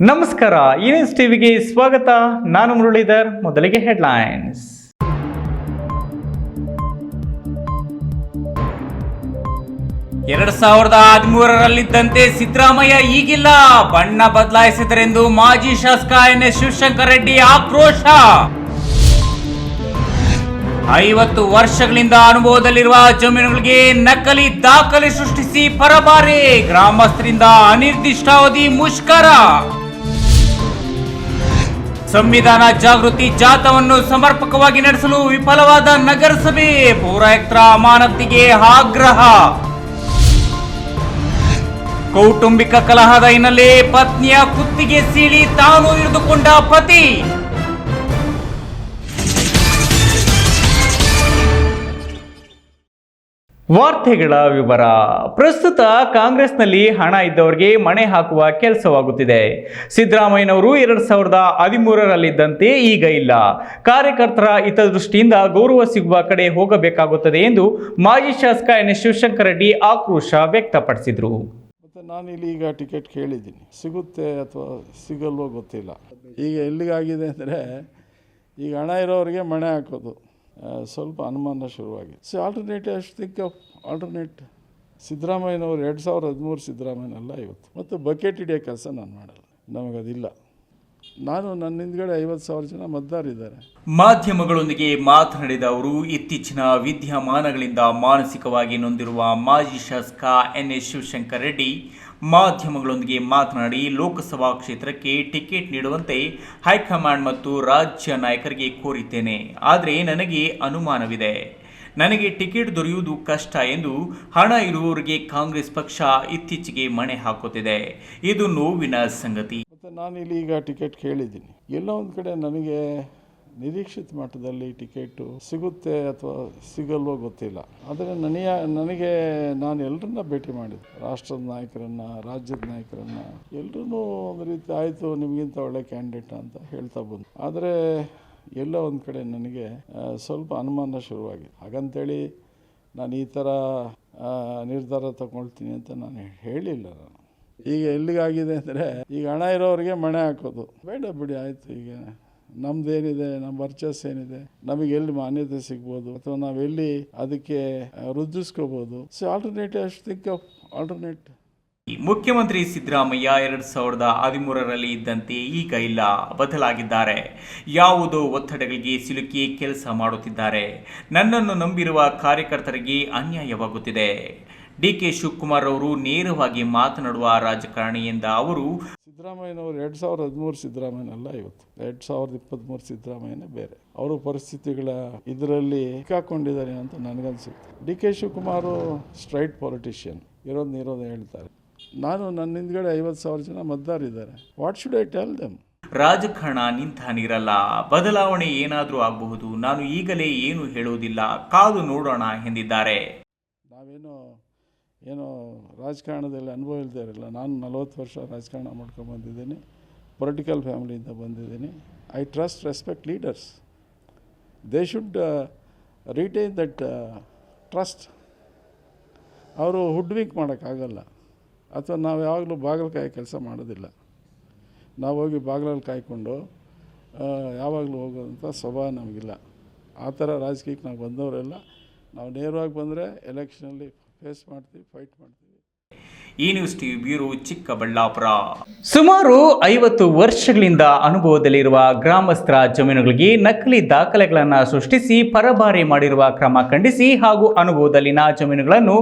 ನಮಸ್ಕಾರ, ಈ ನ್ಯೂಸ್ ಟಿವಿಗೆ ಸ್ವಾಗತ. ನಾನು ಮುರಳೀಧರ್. ಮೊದಲಿಗೆ ಹೆಡ್ಲೈನ್ಸ್. ಎರಡ್ 2013 ಸಿದ್ದರಾಮಯ್ಯ ಈಗಿಲ್ಲ, ಬಣ್ಣ ಬದಲಾಯಿಸಿದರೆಂದು ಮಾಜಿ ಶಾಸಕ ಎನ್.ಎಸ್. ಶಿವಶಂಕರ ರೆಡ್ಡಿ ಆಕ್ರೋಶ. 50 ವರ್ಷಗಳಿಂದ ಅನುಭವದಲ್ಲಿರುವ ಜಮೀನುಗಳಿಗೆ ನಕಲಿ ದಾಖಲೆ ಸೃಷ್ಟಿಸಿ ಪರಬಾರೆ, ಗ್ರಾಮಸ್ಥರಿಂದ ಅನಿರ್ದಿಷ್ಟಾವಧಿ ಮುಷ್ಕರ. ಸಂವಿಧಾನ ಜಾಗೃತಿ ಜಾಥಾವನ್ನು ಸಮರ್ಪಕವಾಗಿ ನಡೆಸಲು ವಿಫಲವಾದ ನಗರಸಭೆ, ಪೌರಾಯುಕ್ತರ ಅಮಾನತಿಗೆ ಆಗ್ರಹ. ಕೌಟುಂಬಿಕ ಕಲಹದ ಹಿನ್ನೆಲೆ ಪತ್ನಿಯ ಕುತ್ತಿಗೆ ಸೀಳಿ ತಾನು ಇರಿದುಕೊಂಡ ಪತಿ. ವಾರ್ತೆಗಳ ವಿವರ. ಪ್ರಸ್ತುತ ಕಾಂಗ್ರೆಸ್ನಲ್ಲಿ ಹಣ ಇದ್ದವರಿಗೆ ಮಣೆ ಹಾಕುವ ಕೆಲಸವಾಗುತ್ತಿದೆ. ಸಿದ್ದರಾಮಯ್ಯನವರು 2013ರಲ್ಲಿದ್ದಂತೆ ಈಗ ಇಲ್ಲ. ಕಾರ್ಯಕರ್ತರ ಹಿತದೃಷ್ಟಿಯಿಂದ ಗೌರವ ಸಿಗುವ ಕಡೆ ಹೋಗಬೇಕಾಗುತ್ತದೆ ಎಂದು ಮಾಜಿ ಶಾಸಕ ಎನ್.ಎಸ್. ಶಿವಶಂಕರ ರೆಡ್ಡಿ ಆಕ್ರೋಶ ವ್ಯಕ್ತಪಡಿಸಿದರು. ನಾನು ಇಲ್ಲಿ ಈಗ ಟಿಕೆಟ್ ಕೇಳಿದ್ದೀನಿ, ಸಿಗುತ್ತೆ ಅಥವಾ ಸಿಗಲ್ವೋ ಗೊತ್ತಿಲ್ಲ. ಈಗ ಎಲ್ಲಿಗಾಗಿದೆ ಅಂದರೆ, ಈಗ ಹಣ ಇರೋರಿಗೆ ಮಣೆ ಹಾಕೋದು ಸ್ವಲ್ಪ ಅನುಮಾನ ಶುರುವಾಗಿದೆ. So alternative think of alternate. ಸಿದ್ದರಾಮಯ್ಯನವರು 2013 ಸಿದ್ದರಾಮಯ್ಯನಲ್ಲ ಇವತ್ತು. ಮತ್ತು ಬಕೆಟ್ ಹಿಡಿಯೋ ಕೆಲಸ ನಾನು ಮಾಡಲ್ಲ, ನಮಗದಿಲ್ಲ. ನಾನು ನನ್ನ ಹಿಂದ್ಗಡೆ 50,000 ಜನ ಮತದಾರರಿದ್ದಾರೆ. ಮಾಧ್ಯಮಗಳೊಂದಿಗೆ ಮಾತನಾಡಿದ ಅವರು, ಇತ್ತೀಚಿನ ವಿದ್ಯಮಾನಗಳಿಂದ ಮಾನಸಿಕವಾಗಿ ನೊಂದಿರುವ ಮಾಜಿ ಶಾಸಕ ಎನ್.ಎಸ್. ಶಿವಶಂಕರ ರೆಡ್ಡಿ ಮಾಧ್ಯಮಗಳೊಂದಿಗೆ ಮಾತನಾಡಿ, ಲೋಕಸಭಾ ಕ್ಷೇತ್ರಕ್ಕೆ ಟಿಕೆಟ್ ನೀಡುವಂತೆ ಹೈಕಮಾಂಡ್ ಮತ್ತು ರಾಜ್ಯ ನಾಯಕರಿಗೆ ಕೋರಿದ್ದೇನೆ. ಆದರೆ ನನಗೆ ಅನುಮಾನವಿದೆ, ನನಗೆ ಟಿಕೆಟ್ ದೊರೆಯುವುದು ಕಷ್ಟ ಎಂದು ಹಣ ಇರುವವರಿಗೆ ಕಾಂಗ್ರೆಸ್ ಪಕ್ಷ ಇತ್ತೀಚೆಗೆ ಮಣೆ ಹಾಕುತ್ತಿದೆ. ಇದು ನೋವಿನ ಸಂಗತಿ. ಮತ್ತು ನಾನು ಇಲ್ಲಿ ಈಗ ಟಿಕೆಟ್ ಕೇಳಿದ್ದೀನಿ. ಎಲ್ಲೋ ಒಂದು ಕಡೆ ನನಗೆ ನಿರೀಕ್ಷಿತ ಮಟ್ಟದಲ್ಲಿ ಟಿಕೆಟು ಸಿಗುತ್ತೆ ಅಥವಾ ಸಿಗಲ್ವೋ ಗೊತ್ತಿಲ್ಲ. ಆದರೆ ನನಗೆ ನಾನು ಎಲ್ಲರನ್ನ ಭೇಟಿ ಮಾಡಿದ್ದೆ, ರಾಷ್ಟ್ರದ ನಾಯಕರನ್ನು, ರಾಜ್ಯದ ನಾಯಕರನ್ನು, ಎಲ್ಲರೂ ಒಂದು ರೀತಿ ಆಯಿತು ನಿಮಗಿಂತ ಒಳ್ಳೆ ಕ್ಯಾಂಡಿಡೇಟ್ ಅಂತ ಹೇಳ್ತಾ ಬಂದು. ಆದರೆ ಎಲ್ಲೋ ಒಂದು ಕಡೆ ನನಗೆ ಸ್ವಲ್ಪ ಅನುಮಾನ ಶುರುವಾಗಿದೆ. ಹಾಗಂತೇಳಿ ನಾನು ಈ ಥರ ನಿರ್ಧಾರ ತಗೊಳ್ತೀನಿ ಅಂತ ನಾನು ಹೇಳಿಲ್ಲ. ನಾನು ಈಗ ಎಲ್ಲಿಗಾಗಿದೆ ಅಂದರೆ, ಈಗ ಹಣ ಇರೋರಿಗೆ ಮಣೆ ಹಾಕೋದು ಬೇಡ ಬಿಡಿ, ಆಯಿತು. ಈಗ ನಮ್ದೇನಿದೆ, ನಮ್ಮ ವರ್ಚಸ್ ಏನಿದೆ, ನಮಗೆ ಎಲ್ಲಿ ಮಾನ್ಯತೆ ಸಿಗ್ಬೋದು ಅಥವಾ ನಾವೆಲ್ಲಿ ಅದಕ್ಕೆ ವೃದ್ಧಿಸ್ಕೋಬೋದು. So alternative think of alternate. ಮುಖ್ಯಮಂತ್ರಿ ಸಿದ್ದರಾಮಯ್ಯ 2013ರಲ್ಲಿ ಇದ್ದಂತೆ ಈಗ ಇಲ್ಲ, ಬದಲಾಗಿದ್ದಾರೆ. ಯಾವುದೋ ಒತ್ತಡಗಳಿಗೆ ಸಿಲುಕಿ ಕೆಲಸ ಮಾಡುತ್ತಿದ್ದಾರೆ. ನನ್ನನ್ನು ನಂಬಿರುವ ಕಾರ್ಯಕರ್ತರಿಗೆ ಅನ್ಯಾಯವಾಗುತ್ತಿದೆ. ಡಿ.ಕೆ. ಶಿವಕುಮಾರ್ ಅವರು ನೇರವಾಗಿ ಮಾತನಾಡುವ ರಾಜಕಾರಣಿ ಎಂದ ಅವರು, ಸಿದ್ದರಾಮಯ್ಯನವರು 2013 ಸಿದ್ದರಾಮಯ್ಯನಲ್ಲ ಇವತ್ತು. 2023 ಸಿದ್ದರಾಮಯ್ಯನೇ ಬೇರೆ. ಅವರು ಪರಿಸ್ಥಿತಿಗಳ ಇದರಲ್ಲಿ ಸಿಕ್ಕಾಕೊಂಡಿದ್ದಾರೆ ಅಂತ ನನಗನ್ಸುತ್ತೆ. ಡಿ.ಕೆ. ಶಿವಕುಮಾರು ಸ್ಟ್ರೈಟ್ ಪೊಲಿಟಿಷಿಯನ್, ಇರೋದು ಹೇಳ್ತಾರೆ. ನಾನು ನನ್ನ ಹಿಂದ್ಗಡೆ 50,000 ಜನ ಮತದಾರರಿದ್ದಾರೆ. What should I tell them? ರಾಜಕಾರಣ ನಿಂತ ನೀರಲ್ಲ, ಬದಲಾವಣೆ ಏನಾದರೂ ಆಗಬಹುದು. ನಾನು ಈಗಲೇ ಏನು ಹೇಳುವುದಿಲ್ಲ, ಕಾದು ನೋಡೋಣ ಎಂದಿದ್ದಾರೆ. ಏನೋ ರಾಜಕಾರಣದಲ್ಲಿ ಅನುಭವ ಇಲ್ಲದೆ ಇರಲ್ಲ. ನಾನು 40 ವರ್ಷ ರಾಜಕಾರಣ ಮಾಡ್ಕೊಂಡು ಬಂದಿದ್ದೀನಿ, ಪೊಲಿಟಿಕಲ್ ಫ್ಯಾಮಿಲಿಯಿಂದ ಬಂದಿದ್ದೀನಿ. I trust, respect leaders. They should retain that trust. ಅವರು ಹುಡ್ವಿಕ್ ಮಾಡೋಕ್ಕಾಗಲ್ಲ. ಅಥವಾ ನಾವು ಯಾವಾಗಲೂ ಬಾಗಿಲು ಕಾಯಿ ಕೆಲಸ ಮಾಡೋದಿಲ್ಲ. ನಾವು ಹೋಗಿ ಬಾಗಿಲಲ್ಲಿ ಕಾಯ್ಕೊಂಡು ಯಾವಾಗಲೂ ಹೋಗೋದಂಥ ಸ್ವಭಾವ ನಮಗಿಲ್ಲ. ಆ ಥರ ರಾಜಕೀಯಕ್ಕೆ ನಾವು ಬಂದವರೆಲ್ಲ. ನಾವು ನೇರವಾಗಿ ಬಂದರೆ ಎಲೆಕ್ಷನಲ್ಲಿ ಫೇಸ್ ಮಾಡ್ತೀವಿ, ಫೈಟ್ ಮಾಡ್ತೀವಿ. ಈ ನ್ಯೂಸ್ ಟಿವಿ ಬ್ಯೂರೋ, ಚಿಕ್ಕಬಳ್ಳಾಪುರ. ಸುಮಾರು 50 ವರ್ಷಗಳಿಂದ ಅನುಭವದಲ್ಲಿರುವ ಗ್ರಾಮಸ್ಥರ ಜಮೀನುಗಳಿಗೆ ನಕಲಿ ದಾಖಲೆಗಳನ್ನು ಸೃಷ್ಟಿಸಿ ಪರಬಾರೆ ಮಾಡಿರುವ ಕ್ರಮ ಖಂಡಿಸಿ ಹಾಗೂ ಅನುಭವದಲ್ಲಿನ ಜಮೀನುಗಳನ್ನು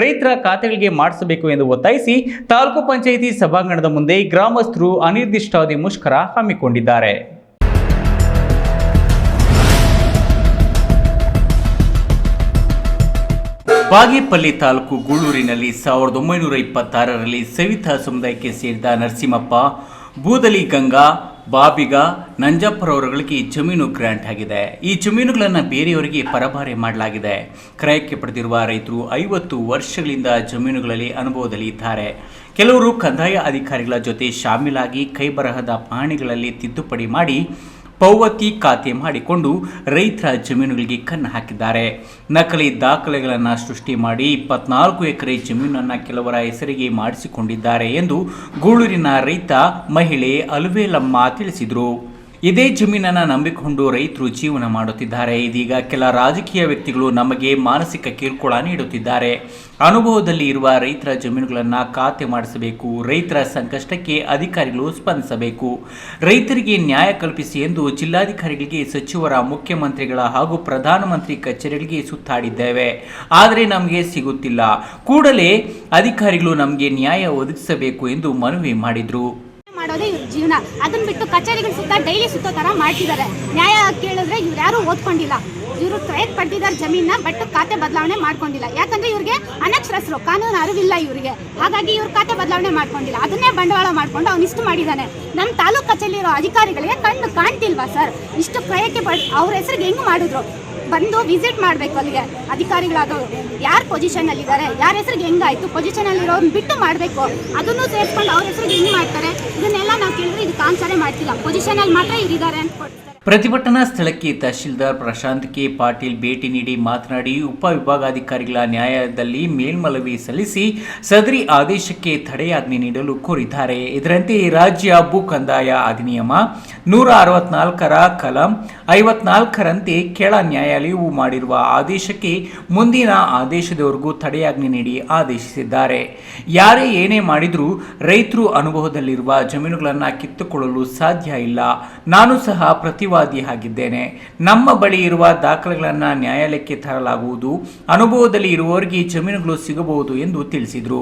ರೈತರ ಖಾತೆಗಳಿಗೆ ಮಾಡಿಸಬೇಕು ಎಂದು ಒತ್ತಾಯಿಸಿ ತಾಲೂಕು ಪಂಚಾಯಿತಿ ಸಭಾಂಗಣದ ಮುಂದೆ ಗ್ರಾಮಸ್ಥರು ಅನಿರ್ದಿಷ್ಟಾವಧಿ ಮುಷ್ಕರ ಹಮ್ಮಿಕೊಂಡಿದ್ದಾರೆ. ಬಾಗೇಪಲ್ಲಿ ತಾಲೂಕು ಗೂಳೂರಿನಲ್ಲಿ 1926ರಲ್ಲಿ ಸವಿತಾ ಸಮುದಾಯಕ್ಕೆ ಸೇರಿದ ನರಸಿಂಹಪ್ಪ, ಬೂದಲಿ ಗಂಗಾ, ಬಾಬಿಗ, ನಂಜಪ್ಪರವರುಗಳಿಗೆ ಜಮೀನು ಗ್ರಾಂಟ್ ಆಗಿದೆ. ಈ ಜಮೀನುಗಳನ್ನು ಬೇರೆಯವರಿಗೆ ಪರಭಾರೆ ಮಾಡಲಾಗಿದೆ. ಕ್ರಯಕ್ಕೆ ಪಡೆದಿರುವ ರೈತರು 50 ವರ್ಷಗಳಿಂದ ಜಮೀನುಗಳಲ್ಲಿ ಅನುಭವದಲ್ಲಿ ಇದ್ದಾರೆ. ಕೆಲವರು ಕಂದಾಯ ಅಧಿಕಾರಿಗಳ ಜೊತೆ ಶಾಮೀಲಾಗಿ ಕೈಬರಹದ ಪಹಣಿಗಳಲ್ಲಿ ತಿದ್ದುಪಡಿ ಮಾಡಿ ಪೌವತಿ ಖಾತೆ ಮಾಡಿಕೊಂಡು ರೈತರ ಜಮೀನುಗಳಿಗೆ ಕಣ್ಣು ಹಾಕಿದ್ದಾರೆ. ನಕಲಿ ದಾಖಲೆಗಳನ್ನು ಸೃಷ್ಟಿ ಮಾಡಿ 24 ಎಕರೆ ಜಮೀನನ್ನು ಕೆಲವರ ಹೆಸರಿಗೆ ಮಾಡಿಸಿಕೊಂಡಿದ್ದಾರೆ ಎಂದು ಗೂಳೂರಿನ ರೈತ ಮಹಿಳೆ ಅಲುವೇಲಮ್ಮ ತಿಳಿಸಿದರು. ಇದೇ ಜಮೀನನ್ನು ನಂಬಿಕೊಂಡು ರೈತರು ಜೀವನ ಮಾಡುತ್ತಿದ್ದಾರೆ. ಇದೀಗ ಕೆಲ ರಾಜಕೀಯ ವ್ಯಕ್ತಿಗಳು ನಮಗೆ ಮಾನಸಿಕ ಕಿರುಕುಳ ನೀಡುತ್ತಿದ್ದಾರೆ. ಅನುಭವದಲ್ಲಿ ಇರುವ ರೈತರ ಜಮೀನುಗಳನ್ನು ಖಾತೆ ಮಾಡಿಸಬೇಕು. ರೈತರ ಸಂಕಷ್ಟಕ್ಕೆ ಅಧಿಕಾರಿಗಳು ಸ್ಪಂದಿಸಬೇಕು. ರೈತರಿಗೆ ನ್ಯಾಯ ಕಲ್ಪಿಸಿ ಎಂದು ಜಿಲ್ಲಾಧಿಕಾರಿಗಳಿಗೆ, ಸಚಿವರ, ಮುಖ್ಯಮಂತ್ರಿಗಳ ಹಾಗೂ ಪ್ರಧಾನಮಂತ್ರಿ ಕಚೇರಿಗಳಿಗೆ ಸುತ್ತಾಡಿದ್ದೇವೆ. ಆದರೆ ನಮಗೆ ಸಿಗುತ್ತಿಲ್ಲ. ಕೂಡಲೇ ಅಧಿಕಾರಿಗಳು ನಮಗೆ ನ್ಯಾಯ ಒದಗಿಸಬೇಕು ಎಂದು ಮನವಿ ಮಾಡಿದರು. ಮಾಡೋದೇ ಇವ್ರ ಜೀವನ. ಅದನ್ನ ಬಿಟ್ಟು ಕಚೇರಿಗಳ ಸುತ್ತ ಡೈಲಿ ಸುತ್ತೋ ತರ ಮಾಡ್ತಿದ್ದಾರೆ. ನ್ಯಾಯ ಕೇಳಿದ್ರೆ ಇವ್ರು ಯಾರು ಓದ್ಕೊಂಡಿಲ್ಲ. ಇವರು ಕ್ರಯಕ್ಕೆ ಪಡೆದಿದ್ದಾರೆ ಜಮೀನ, ಬಟ್ ಖಾತೆ ಬದಲಾವಣೆ ಮಾಡ್ಕೊಂಡಿಲ್ಲ. ಯಾಕಂದ್ರೆ ಇವ್ರಿಗೆ ಅನಕ್ಷರಸ್ಥರು, ಕಾನೂನು ಅರಿವಿಲ್ಲ ಇವರಿಗೆ. ಹಾಗಾಗಿ ಇವ್ರ ಖಾತೆ ಬದಲಾವಣೆ ಮಾಡ್ಕೊಂಡಿಲ್ಲ. ಅದನ್ನೇ ಬಂಡವಾಳ ಮಾಡ್ಕೊಂಡು ಅವ್ನು ಇಷ್ಟು ಮಾಡಿದ್ದಾನೆ. ನಮ್ಮ ತಾಲೂಕು ಕಚೇರಿ ಇರೋ ಅಧಿಕಾರಿಗಳಿಗೆ ಕಣ್ಣು ಕಾಣ್ತಿಲ್ವಾ ಸರ್? ಇಷ್ಟು ಕ್ರಯಕ್ಕೆ ಅವ್ರ ಹೆಸರಿಗೆ ಹೆಂಗ್ ಮಾಡಿದ್ರು? ಬಂದು ವಿಸಿಟ್ ಮಾಡಬೇಕು ಅಲ್ಲಿಗೆ ಅಧಿಕಾರಿಗಳಾದವರು. ಯಾರು ಪೊಸಿಷನ್ ಇದ್ದಾರೆ, ಯಾರ ಹೆಸರಿಗೆ ಹೆಂಗಾಯ್ತು, ಪೊಸಿಷನ್ ಅಲ್ಲಿರೋರ್ನ ಬಿಟ್ಟು ಮಾಡಬೇಕು. ಅದನ್ನು ಸೇರಿಸ್ಕೊಂಡು ಅವ್ರ ಹೆಸರಿಗೆ ಹೆಂಗ್ ಮಾಡ್ತಾರೆ? ಇದನ್ನೆಲ್ಲ ನಾವು ಕೇಳಿದ್ರೆ ಇದಕ್ಕೆ ಆನ್ಸರೇ ಮಾಡ್ತಿಲ್ಲ. ಪೊಸಿಷನ್ ಅಲ್ಲಿ ಮಾತ್ರ ಇರಿದ್ದಾರೆ ಅಂತ ಕೊಡ್ತಾರೆ. ಪ್ರತಿಭಟನಾ ಸ್ಥಳಕ್ಕೆ ತಹಶೀಲ್ದಾರ್ ಪ್ರಶಾಂತ್ ಕೆ ಪಾಟೀಲ್ ಭೇಟಿ ನೀಡಿ ಮಾತನಾಡಿ, ಉಪವಿಭಾಗಾಧಿಕಾರಿಗಳ ನ್ಯಾಯಾಲಯದಲ್ಲಿ ಮೇಲ್ಮನವಿ ಸಲ್ಲಿಸಿ ಸದರಿ ಆದೇಶಕ್ಕೆ ತಡೆಯಾಜ್ಞೆ ನೀಡಲು ಕೋರಿದ್ದಾರೆ. ಇದರಂತೆ ರಾಜ್ಯ ಭೂ ಕಂದಾಯ ಅಧಿನಿಯಮ 164ರ ಕಲಂ 54ರಂತೆ ಕೆಳ ನ್ಯಾಯಾಲಯವು ಮಾಡಿರುವ ಆದೇಶಕ್ಕೆ ಮುಂದಿನ ಆದೇಶದವರೆಗೂ ತಡೆಯಾಜ್ಞೆ ನೀಡಿ ಆದೇಶಿಸಿದ್ದಾರೆ. ಯಾರೇ ಏನೇ ಮಾಡಿದರೂ ರೈತರು ಅನುಭವದಲ್ಲಿರುವ ಜಮೀನುಗಳನ್ನು ಕಿತ್ತುಕೊಳ್ಳಲು ಸಾಧ್ಯ ಇಲ್ಲ. ನಾನು ಸಹ ಪ್ರತಿವಾದಿಯಾಗಿದ್ದೇನೆ. ನಮ್ಮ ಬಳಿ ಇರುವ ದಾಖಲೆಗಳನ್ನು ನ್ಯಾಯಾಲಯಕ್ಕೆ ತರಲಾಗುವುದು. ಅನುಭವದಲ್ಲಿ ಇರುವವರಿಗೆ ಜಮೀನುಗಳು ಸಿಗಬಹುದು ಎಂದು ತಿಳಿಸಿದರು.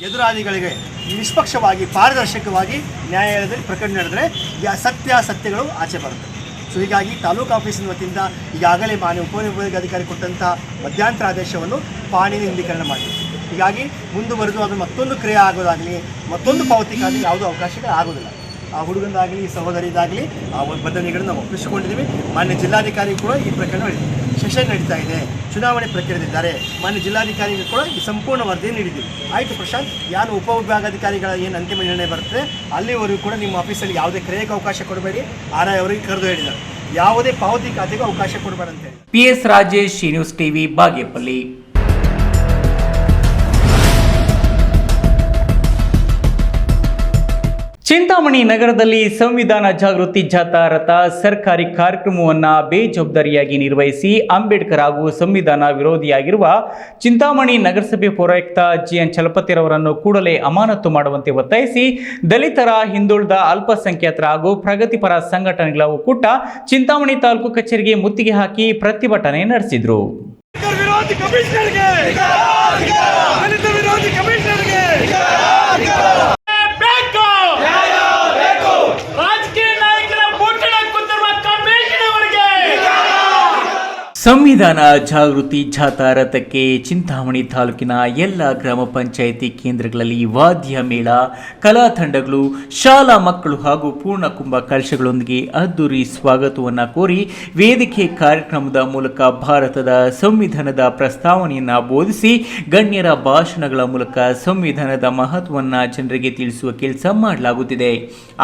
ಎದುರಾಳಿಗಳಿಗೆ ನಿಷ್ಪಕ್ಷವಾಗಿ ಪಾರದರ್ಶಕವಾಗಿ ನ್ಯಾಯಾಲಯದಲ್ಲಿ ಪ್ರಕರಣ ನಡೆದರೆ ಸತ್ಯಾಸತ್ಯಗಳು ಆಚೆ ಬರುತ್ತೆ. ಸೊ ಹೀಗಾಗಿ ತಾಲೂಕು ಆಫೀಸಿನ ವತಿಯಿಂದ ಈಗಾಗಲೇ ಮಾನ್ಯ ಉಪವಿಭಾಗಾಧಿಕಾರಿ ಕೊಟ್ಟಂಥ ಮಧ್ಯಂತರ ಆದೇಶವನ್ನು ಪಾಣಿನ ಹಿಂದೀಕರಣ ಮಾಡಿದೆ. ಹೀಗಾಗಿ ಮುಂದುವರೆದು ಅದು ಮತ್ತೊಂದು ಕ್ರಿಯೆ ಆಗೋದಾಗಲಿ, ಮತ್ತೊಂದು ಪಾವತಿಗಾಗಲಿ ಯಾವುದೂ ಅವಕಾಶಗಳು ಆಗೋದಿಲ್ಲ. ಆ ಹುಡುಗಂದಾಗಲಿ, ಸಹೋದರಿದಾಗಲಿ ಆ ಬದಲಿಗಳನ್ನು ನಾವು ಒಪ್ಪಿಸಿಕೊಂಡಿದ್ದೀವಿ. ಮಾನ್ಯ ಜಿಲ್ಲಾಧಿಕಾರಿ ಕೂಡ ಈ ಪ್ರಕರಣ ಸೆಷನ್ ನಡೀತಾ ಇದೆ, ಚುನಾವಣೆ ಪ್ರಕ್ರಿಯೆದಿದ್ದಾರೆ. ಮಾನ್ಯ ಜಿಲ್ಲಾಧಿಕಾರಿಗೂ ಕೂಡ ಈ ಸಂಪೂರ್ಣ ವರದಿ ನೀಡಿದ್ದೀವಿ. ಆಯಿತು ಪ್ರಶಾಂತ್, ಯಾರು ಉಪವಿಭಾಗಾಧಿಕಾರಿಗಳ ಏನು ಅಂತಿಮ ನಿರ್ಣಯ ಬರುತ್ತೆ ಅಲ್ಲಿವರೆಗೂ ಕೂಡ ನಿಮ್ಮ ಆಫೀಸಲ್ಲಿ ಯಾವುದೇ ಕ್ರಿಯೆಗೆ ಅವಕಾಶ ಕೊಡಬೇಡಿ. RI ಅವರಿಗೆ ಕರೆದು ಹೇಳಿದ್ದಾರೆ, ಯಾವುದೇ ಪಾವತಿ ಖಾತೆಗೂ ಅವಕಾಶ ಕೊಡಬೇಡ ಅಂತ ಹೇಳಿ. PS Rajesh, news TV, Bagepalli. Chintamani ನಗರದಲ್ಲಿ ಸಂವಿಧಾನ ಜಾಗೃತಿ ಜಾಥಾ ರಥ ಸರ್ಕಾರಿ ಕಾರ್ಯಕ್ರಮವನ್ನು ಬೇಜವಾಬ್ದಾರಿಯಾಗಿ ನಿರ್ವಹಿಸಿ ಅಂಬೇಡ್ಕರ್ ಹಾಗೂ ಸಂವಿಧಾನ ವಿರೋಧಿಯಾಗಿರುವ ಚಿಂತಾಮಣಿ ನಗರಸಭೆ ಪೌರಾಯುಕ್ತ GN ಚಲಪತಿರವರನ್ನು ಕೂಡಲೇ ಅಮಾನತು ಮಾಡುವಂತೆ ಒತ್ತಾಯಿಸಿ ದಲಿತರ, ಹಿಂದುಳಿದ, ಅಲ್ಪಸಂಖ್ಯಾತರ ಹಾಗೂ ಪ್ರಗತಿಪರ ಸಂಘಟನೆಗಳ ಒಕ್ಕೂಟ ಚಿಂತಾಮಣಿ ತಾಲೂಕು ಕಚೇರಿಗೆ ಮುತ್ತಿಗೆ ಹಾಕಿ ಪ್ರತಿಭಟನೆ ನಡೆಸಿದರು. ಸಂವಿಧಾನ ಜಾಗೃತಿ ಜಾಥಾ ರಥಕ್ಕೆ ಚಿಂತಾಮಣಿ ತಾಲೂಕಿನ ಎಲ್ಲ ಗ್ರಾಮ ಪಂಚಾಯಿತಿ ಕೇಂದ್ರಗಳಲ್ಲಿ ವಾದ್ಯ ಮೇಳ, ಕಲಾ ತಂಡಗಳು, ಶಾಲಾ ಮಕ್ಕಳು ಹಾಗೂ ಪೂರ್ಣ ಕುಂಭ ಕಲಶಗಳೊಂದಿಗೆ ಅದ್ದೂರಿ ಸ್ವಾಗತವನ್ನು ಕೋರಿ ವೇದಿಕೆ ಕಾರ್ಯಕ್ರಮದ ಮೂಲಕ ಭಾರತದ ಸಂವಿಧಾನದ ಪ್ರಸ್ತಾವನೆಯನ್ನು ಬೋಧಿಸಿ ಗಣ್ಯರ ಭಾಷಣಗಳ ಮೂಲಕ ಸಂವಿಧಾನದ ಮಹತ್ವವನ್ನು ಜನರಿಗೆ ತಿಳಿಸುವ ಕೆಲಸ ಮಾಡಲಾಗುತ್ತಿದೆ.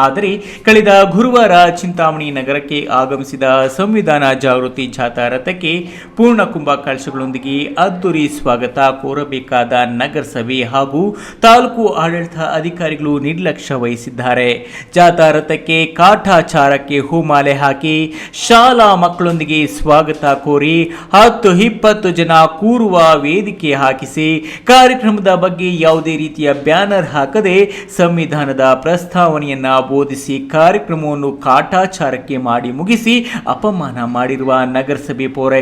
ಆದರೆ ಕಳೆದ ಗುರುವಾರ ಚಿಂತಾಮಣಿ ನಗರಕ್ಕೆ ಆಗಮಿಸಿದ ಸಂವಿಧಾನ ಜಾಗೃತಿ ಜಾಥಾ ರಥಕ್ಕೆ ಪೂರ್ಣ ಕುಂಭ ಕಲಶಗಳೊಂದಿಗೆ ಅದ್ದೂರಿ ಸ್ವಾಗತ ಕೋರಬೇಕಾದ ನಗರಸಭೆ ಹಾಗೂ ತಾಲೂಕು ಆಡಳಿತ ಅಧಿಕಾರಿಗಳು ನಿರ್ಲಕ್ಷ್ಯ ವಹಿಸಿದ್ದಾರೆ. ಜಾಥಾ ರಥಕ್ಕೆ ಕಾಟಾಚಾರಕ್ಕೆ ಹೂಮಾಲೆ ಹಾಕಿ ಶಾಲಾ ಮಕ್ಕಳೊಂದಿಗೆ ಸ್ವಾಗತ ಕೋರಿ 10-20 ಜನ ಕೂರುವ ವೇದಿಕೆ ಹಾಕಿಸಿ ಕಾರ್ಯಕ್ರಮದ ಬಗ್ಗೆ ಯಾವುದೇ ರೀತಿಯ ಬ್ಯಾನರ್ ಹಾಕದೆ ಸಂವಿಧಾನದ ಪ್ರಸ್ತಾವನೆಯನ್ನ ಬೋಧಿಸಿ ಕಾರ್ಯಕ್ರಮವನ್ನು ಕಾಟಾಚಾರಕ್ಕೆ ಮಾಡಿ ಮುಗಿಸಿ ಅಪಮಾನ ಮಾಡಿರುವ ನಗರಸಭೆ ಪೌರಾಯುಕ್ತ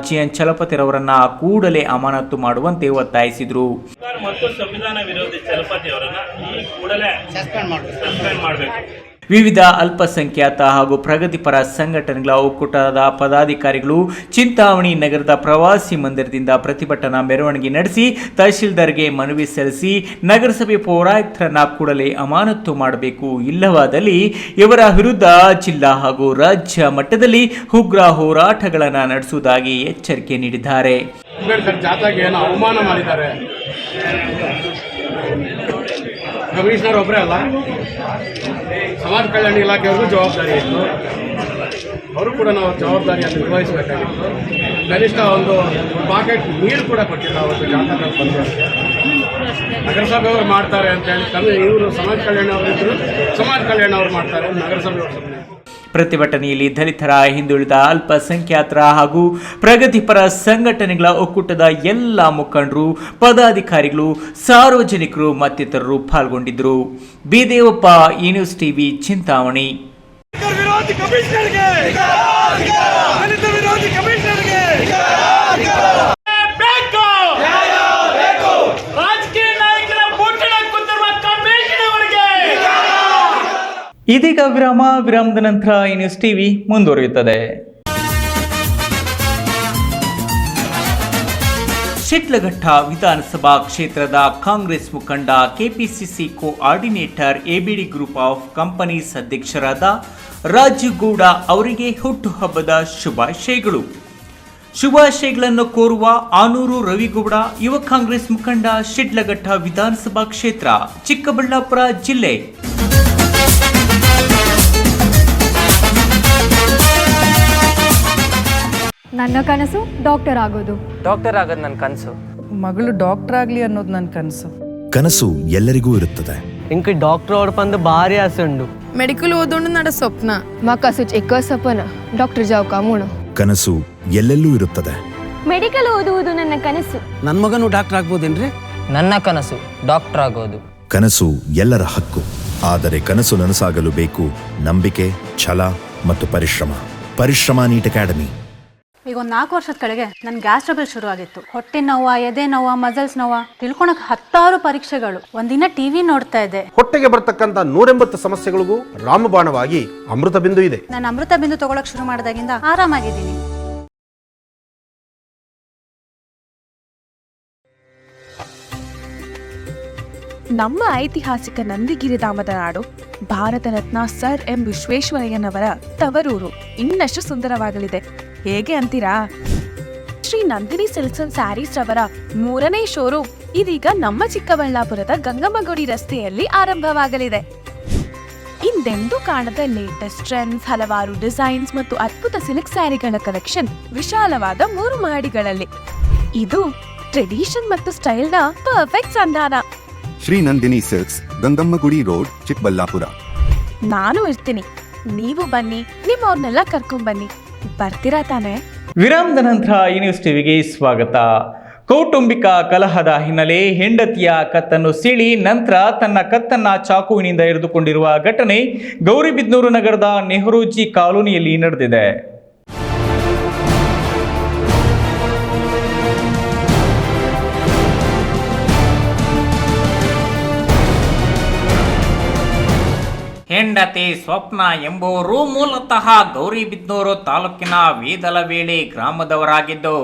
GN ಚಲಪತಿರವರನ್ನ ಕೂಡಲೇ ಅಮಾನತು ಮಾಡುವಂತೆ ಒತ್ತಾಯಿಸಿದರು. ಮತ್ತು ಸಂವಿಧಾನ ವಿರೋಧಿ ಚಲಪತಿ ಅವರನ್ನ ಈ ಕೂಡಲೇ ಸಸ್ಪೆಂಡ್ ಮಾಡಬೇಕು. ವಿವಿಧ ಅಲ್ಪಸಂಖ್ಯಾತ ಹಾಗೂ ಪ್ರಗತಿಪರ ಸಂಘಟನೆಗಳ ಒಕ್ಕೂಟದ ಪದಾಧಿಕಾರಿಗಳು ಚಿಂತಾಮಣಿ ನಗರದ ಪ್ರವಾಸಿ ಮಂದಿರದಿಂದ ಪ್ರತಿಭಟನಾ ಮೆರವಣಿಗೆ ನಡೆಸಿ ತಹಶೀಲ್ದಾರ್ಗೆ ಮನವಿ ಸಲ್ಲಿಸಿ ನಗರಸಭೆ ಪೌರಾಯುಕ್ತರನ್ನ ಕೂಡಲೇ ಅಮಾನತು ಮಾಡಬೇಕು, ಇಲ್ಲವಾದಲ್ಲಿ ಇವರ ವಿರುದ್ಧ ಜಿಲ್ಲಾ ಹಾಗೂ ರಾಜ್ಯ ಮಟ್ಟದಲ್ಲಿ ಉಗ್ರ ಹೋರಾಟಗಳನ್ನು ನಡೆಸುವುದಾಗಿ ಎಚ್ಚರಿಕೆ ನೀಡಿದ್ದಾರೆ. ಅಂಬೇಡ್ಕರ್ ಜಾಥಾಗೆ ಏನೋ ಅವಮಾನ ಮಾಡಿದ್ದಾರೆ. ಕಮಿಷನರ್ ಒಬ್ಬರೇ ಅಲ್ಲ, ಸಮಾಜ ಕಲ್ಯಾಣ ಇಲಾಖೆಯವ್ರಿಗೂ ಜವಾಬ್ದಾರಿ ಇತ್ತು. ಅವರು ಕೂಡ ನಾವು ಜವಾಬ್ದಾರಿಯನ್ನು ನಿರ್ವಹಿಸಬೇಕಾಗಿತ್ತು. ಕನಿಷ್ಠ ಒಂದು ಪಾಕೆಟ್ ನೀರು ಕೂಡ ಕೊಟ್ಟಿಲ್ಲ ಅವತ್ತು ಜಾತಕದಲ್ಲಿ ಬಂದು. ನಗರಸಭೆಯವರು ಮಾಡ್ತಾರೆ ಅಂತೇಳಿ ಇವರು ಸಮಾಜ ಕಲ್ಯಾಣ ಅವರು ಇದ್ದರು, ಸಮಾಜ ಕಲ್ಯಾಣ ಅವರು ಮಾಡ್ತಾರೆ, ನಗರಸಭೆಯವರು. ಪ್ರತಿಭಟನೆಯಲ್ಲಿ ದಲಿತರ, ಹಿಂದುಳಿದ, ಅಲ್ಪಸಂಖ್ಯಾತರ ಹಾಗೂ ಪ್ರಗತಿಪರ ಸಂಘಟನೆಗಳ ಒಕ್ಕೂಟದ ಎಲ್ಲ ಮುಖಂಡರು, ಪದಾಧಿಕಾರಿಗಳು, ಸಾರ್ವಜನಿಕರು ಮತ್ತಿತರರು ಪಾಲ್ಗೊಂಡಿದ್ದರು. ಬಿದೇವಪ್ಪ, ಈ ನ್ಯೂಸ್ ಟಿವಿ, ಚಿಂತಾಮಣಿ. ಇದೀಗ ವಿರಾಮದ ನಂತರ ಈ ನ್ಯೂಸ್ ಟಿವಿ ಮುಂದುವರಿಯುತ್ತದೆ. ಶಿಡ್ಲಘಟ್ಟ ವಿಧಾನಸಭಾ ಕ್ಷೇತ್ರದ ಕಾಂಗ್ರೆಸ್ ಮುಖಂಡ, KPCC coordinator, ABD group of companies ಅಧ್ಯಕ್ಷರಾದ ರಾಜೀವ್ ಗೌಡ ಅವರಿಗೆ ಹುಟ್ಟುಹಬ್ಬದ ಶುಭಾಶಯಗಳು. ಶುಭಾಶಯಗಳನ್ನು ಕೋರುವ ಆನೂರು ರವಿಗೌಡ, ಯುವ ಕಾಂಗ್ರೆಸ್ ಮುಖಂಡ, ಶಿಡ್ಲಘಟ್ಟ ವಿಧಾನಸಭಾ ಕ್ಷೇತ್ರ, ಚಿಕ್ಕಬಳ್ಳಾಪುರ ಜಿಲ್ಲೆ. ನನ್ನ ಕನಸು ಡಾಕ್ಟರ್ ಆಗೋದು ನನ್ನ ಕನಸು. ಮಗಳು ಡಾಕ್ಟರ್ ಆಗಲಿ ಅನ್ನೋದು ನನ್ನ ಕನಸು. ಕನಸು ಎಲ್ಲರಿಗೂ ಇರುತ್ತದೆ. ಇಂಕ ಡಾಕ್ಟರ್ ಓಡ್ಪಂದು ಭಾರಿ ಆಸೆ ಉಂಡು. ಮೆಡಿಕಲ್ ಓದೋಣ ನಡ ಸ್ವಪ್ನ. ಮಕ್ಕಸು ಚಿಕ್ಕ ಸಪನ ಡಾಕ್ಟರ್ ಜಾವ್ ಕಾಮೂಣ. ಕನಸು ಎಲ್ಲೆಲ್ಲೂ ಇರುತ್ತದೆ. ಮೆಡಿಕಲ್ ಓದುವುದು ನನ್ನ ಕನಸು. ನನ್ನ ಮಗನು ಡಾಕ್ಟರ್ ಆಗ್ಬೋದೇನ್ರಿ? ನನ್ನ ಕನಸು ಡಾಕ್ಟರ್ ಆಗೋದು. ಕನಸು ಎಲ್ಲರ ಹಕ್ಕು. ಆದರೆ ಕನಸು ನನಸಾಗಲು ಬೇಕು ನಂಬಿಕೆ, ಛಲ ಮತ್ತು ಪರಿಶ್ರಮ. Neat academy. ಈಗ ಒಂದು 4 ವರ್ಷದ ಕೆಳಗೆ ನನ್ನ ಗ್ಯಾಸ್ ಟ್ರಬಲ್ ಶುರು ಆಗಿತ್ತು. ಹೊಟ್ಟೆ ನೋವ, ಎದೆ ನೋವ, ಮಸಲ್ಸ್ ನೋವ, ತಿಳ್ಕೊಳಕ್ 10 ಪರೀಕ್ಷೆಗಳು. ಒಂದಿನ ಟಿವಿ ನೋಡ್ತಾ ಇದ್ದೆ. ಹೊಟ್ಟೆಗೆ ಬರ್ತಕ್ಕಂಥ 180 ಸಮಸ್ಯೆಗಳಿಗೂ ರಾಮಬಾಣವಾಗಿ ಅಮೃತ ಬಿಂದು ಇದೆ. ನಾನು ಅಮೃತ ಬಿಂದು ತಗೊಳಕ್ ಶುರು ಮಾಡಿದಾಗಿಂದ ಆರಾಮಾಗಿದ್ದೀನಿ. ನಮ್ಮ ಐತಿಹಾಸಿಕ ನಂದಿಗಿರಿಧಾಮದ ನಾಡು, ಭಾರತ ರತ್ನ ಸರ್ ಎಂ ವಿಶ್ವೇಶ್ವರಯ್ಯನವರ ತವರೂರು ಇನ್ನಷ್ಟು ಸುಂದರವಾಗಲಿದೆ. ಹೇಗೆ ಅಂತೀರಾ? ಶ್ರೀ ನಂದಿನಿ ಸಿಲ್ಕ್ಸ್ ಅಂಡ್ ಸ್ಯಾರೀಸ್ ರವರ 3ನೇ ಶೋರೂಮ್ ಇದೀಗ ನಮ್ಮ ಚಿಕ್ಕಬಳ್ಳಾಪುರದ ಗಂಗಮ್ಮಗುಡಿ ರಸ್ತೆಯಲ್ಲಿ ಆರಂಭವಾಗಲಿದೆ. ಹಿಂದೆಂದೂ ಕಾಣದ ಲೇಟೆಸ್ಟ್ ಟ್ರೆಂಡ್ಸ್, ಹಲವಾರು ಡಿಸೈನ್ಸ್ ಮತ್ತು ಅದ್ಭುತ ಸಿಲ್ಕ್ ಸ್ಯಾರಿಗಳ ಕಲೆಕ್ಷನ್ ವಿಶಾಲವಾದ 3 ಮಹಡಿಗಳಲ್ಲಿ. ಇದು ಟ್ರೆಡಿಷನ್ ಮತ್ತು ಸ್ಟೈಲ್ನ ಪರ್ಫೆಕ್ಟ್ ಸಂಧಾನ. Shri Nandini silks, Gangammagudi road, Chikkaballapur. ನಾನು ಇರ್ತೀನಿ, ನೀವು ಬನ್ನಿ, ನಿಮ್ಮವ್ರನ್ನೆಲ್ಲ ಕರ್ಕೊಂಡ್ ಬನ್ನಿ. ಬರ್ತೀರಾ ತಾನೆ? ವಿರಾಮದ ನಂತರ ಈ ನ್ಯೂಸ್ ಟಿವಿಗೆ ಸ್ವಾಗತ. ಕೌಟುಂಬಿಕ ಕಲಹದ ಹಿನ್ನೆಲೆ ಹೆಂಡತಿಯ ಕತ್ತನ್ನು ಸೀಳಿ ನಂತರ ತನ್ನ ಕತ್ತನ್ನ ಚಾಕುವಿನಿಂದ ಹಿಡಿದುಕೊಂಡಿರುವ ಘಟನೆ ಗೌರಿಬಿದನೂರು ನಗರದ ನೆಹರೂಜಿ ಕಾಲೋನಿಯಲ್ಲಿ ನಡೆದಿದೆ. ಹೆಂಡತಿ ಸ್ವಪ್ನ ಎಂಬುವರು ಮೂಲತಃ ಗೌರಿಬಿದನೂರು ತಾಲೂಕಿನ ವೇದಲವೇಳೆ ಗ್ರಾಮದವರಾಗಿದ್ದು,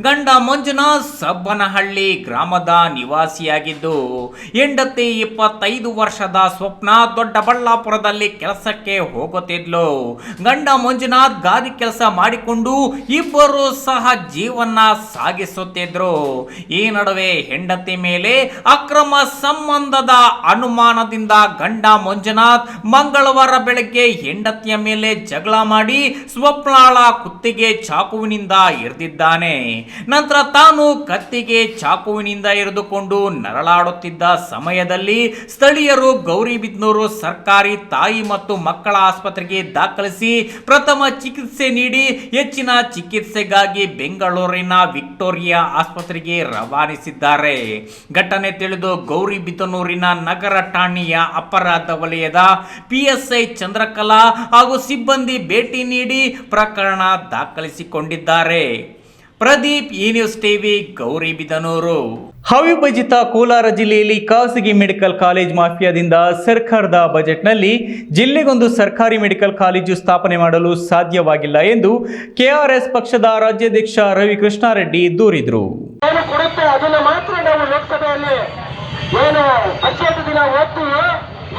ಗಂಡ ಮಂಜುನಾಥ್ ಸಬ್ಬನಹಳ್ಳಿ ಗ್ರಾಮದ ನಿವಾಸಿಯಾಗಿದ್ದು, ಹೆಂಡತಿ 25 ವರ್ಷದ ಸ್ವಪ್ನ ದೊಡ್ಡಬಳ್ಳಾಪುರದಲ್ಲಿ ಕೆಲಸಕ್ಕೆ ಹೋಗುತ್ತಿದ್ಲು. ಗಂಡ ಮಂಜುನಾಥ್ ಗಾದಿ ಕೆಲಸ ಮಾಡಿಕೊಂಡು ಇಬ್ಬರು ಸಹ ಜೀವನ ಸಾಗಿಸುತ್ತಿದ್ರು. ಈ ನಡುವೆ ಹೆಂಡತಿ ಮೇಲೆ ಅಕ್ರಮ ಸಂಬಂಧದ ಅನುಮಾನದಿಂದ ಗಂಡ ಮಂಜುನಾಥ್ ಮಂಗಳವಾರ ಬೆಳಗ್ಗೆ ಹೆಂಡತಿಯ ಮೇಲೆ ಜಗಳ ಮಾಡಿ ಸ್ವಪ್ನಾಳ ಕುತ್ತಿಗೆ ಚಾಕುವಿನಿಂದ ಇರಿದಿದ್ದಾನೆ. ನಂತರ ತಾನು ಕತ್ತಿಗೆ ಚಾಕುವಿನಿಂದ ಇರಿದುಕೊಂಡು ನರಳಾಡುತ್ತಿದ್ದ ಸಮಯದಲ್ಲಿ ಸ್ಥಳೀಯರು ಗೌರಿಬಿದನೂರು ಸರ್ಕಾರಿ ತಾಯಿ ಮತ್ತು ಮಕ್ಕಳ ಆಸ್ಪತ್ರೆಗೆ ದಾಖಲಿಸಿ ಪ್ರಥಮ ಚಿಕಿತ್ಸೆ ನೀಡಿ ಹೆಚ್ಚಿನ ಚಿಕಿತ್ಸೆಗಾಗಿ ಬೆಂಗಳೂರಿನ ವಿಕ್ಟೋರಿಯಾ ಆಸ್ಪತ್ರೆಗೆ ರವಾನಿಸಿದ್ದಾರೆ. ಘಟನೆ ತಿಳಿದು ಗೌರಿಬಿದನೂರಿನ ನಗರ ಠಾಣೆಯ ಅಪರಾಧ ವಲಯದ ಪಿಎಸ್ಐ ಚಂದ್ರಕಲಾ ಹಾಗೂ ಸಿಬ್ಬಂದಿ ಭೇಟಿ ನೀಡಿ ಪ್ರಕರಣ ದಾಖಲಿಸಿಕೊಂಡಿದ್ದಾರೆ. ಪ್ರದೀಪ್, ಈ ನ್ಯೂಸ್ ಟಿವಿ, ಗೌರಿಬಿದನೂರು. ಅವಿಭಜಿತ ಕೋಲಾರ ಜಿಲ್ಲೆಯಲ್ಲಿ ಖಾಸಗಿ ಮೆಡಿಕಲ್ ಕಾಲೇಜ್ ಮಾಫಿಯಾದಿಂದ ಸರ್ಕಾರದ ಬಜೆಟ್ನಲ್ಲಿ ಜಿಲ್ಲೆಗೊಂದು ಸರ್ಕಾರಿ ಮೆಡಿಕಲ್ ಕಾಲೇಜು ಸ್ಥಾಪನೆ ಮಾಡಲು ಸಾಧ್ಯವಾಗಿಲ್ಲ ಎಂದು ಕೆಆರ್ಎಸ್ ಪಕ್ಷದ ರಾಜ್ಯಾಧ್ಯಕ್ಷ ರವಿ ಕೃಷ್ಣಾರೆಡ್ಡಿ ದೂರಿದರು.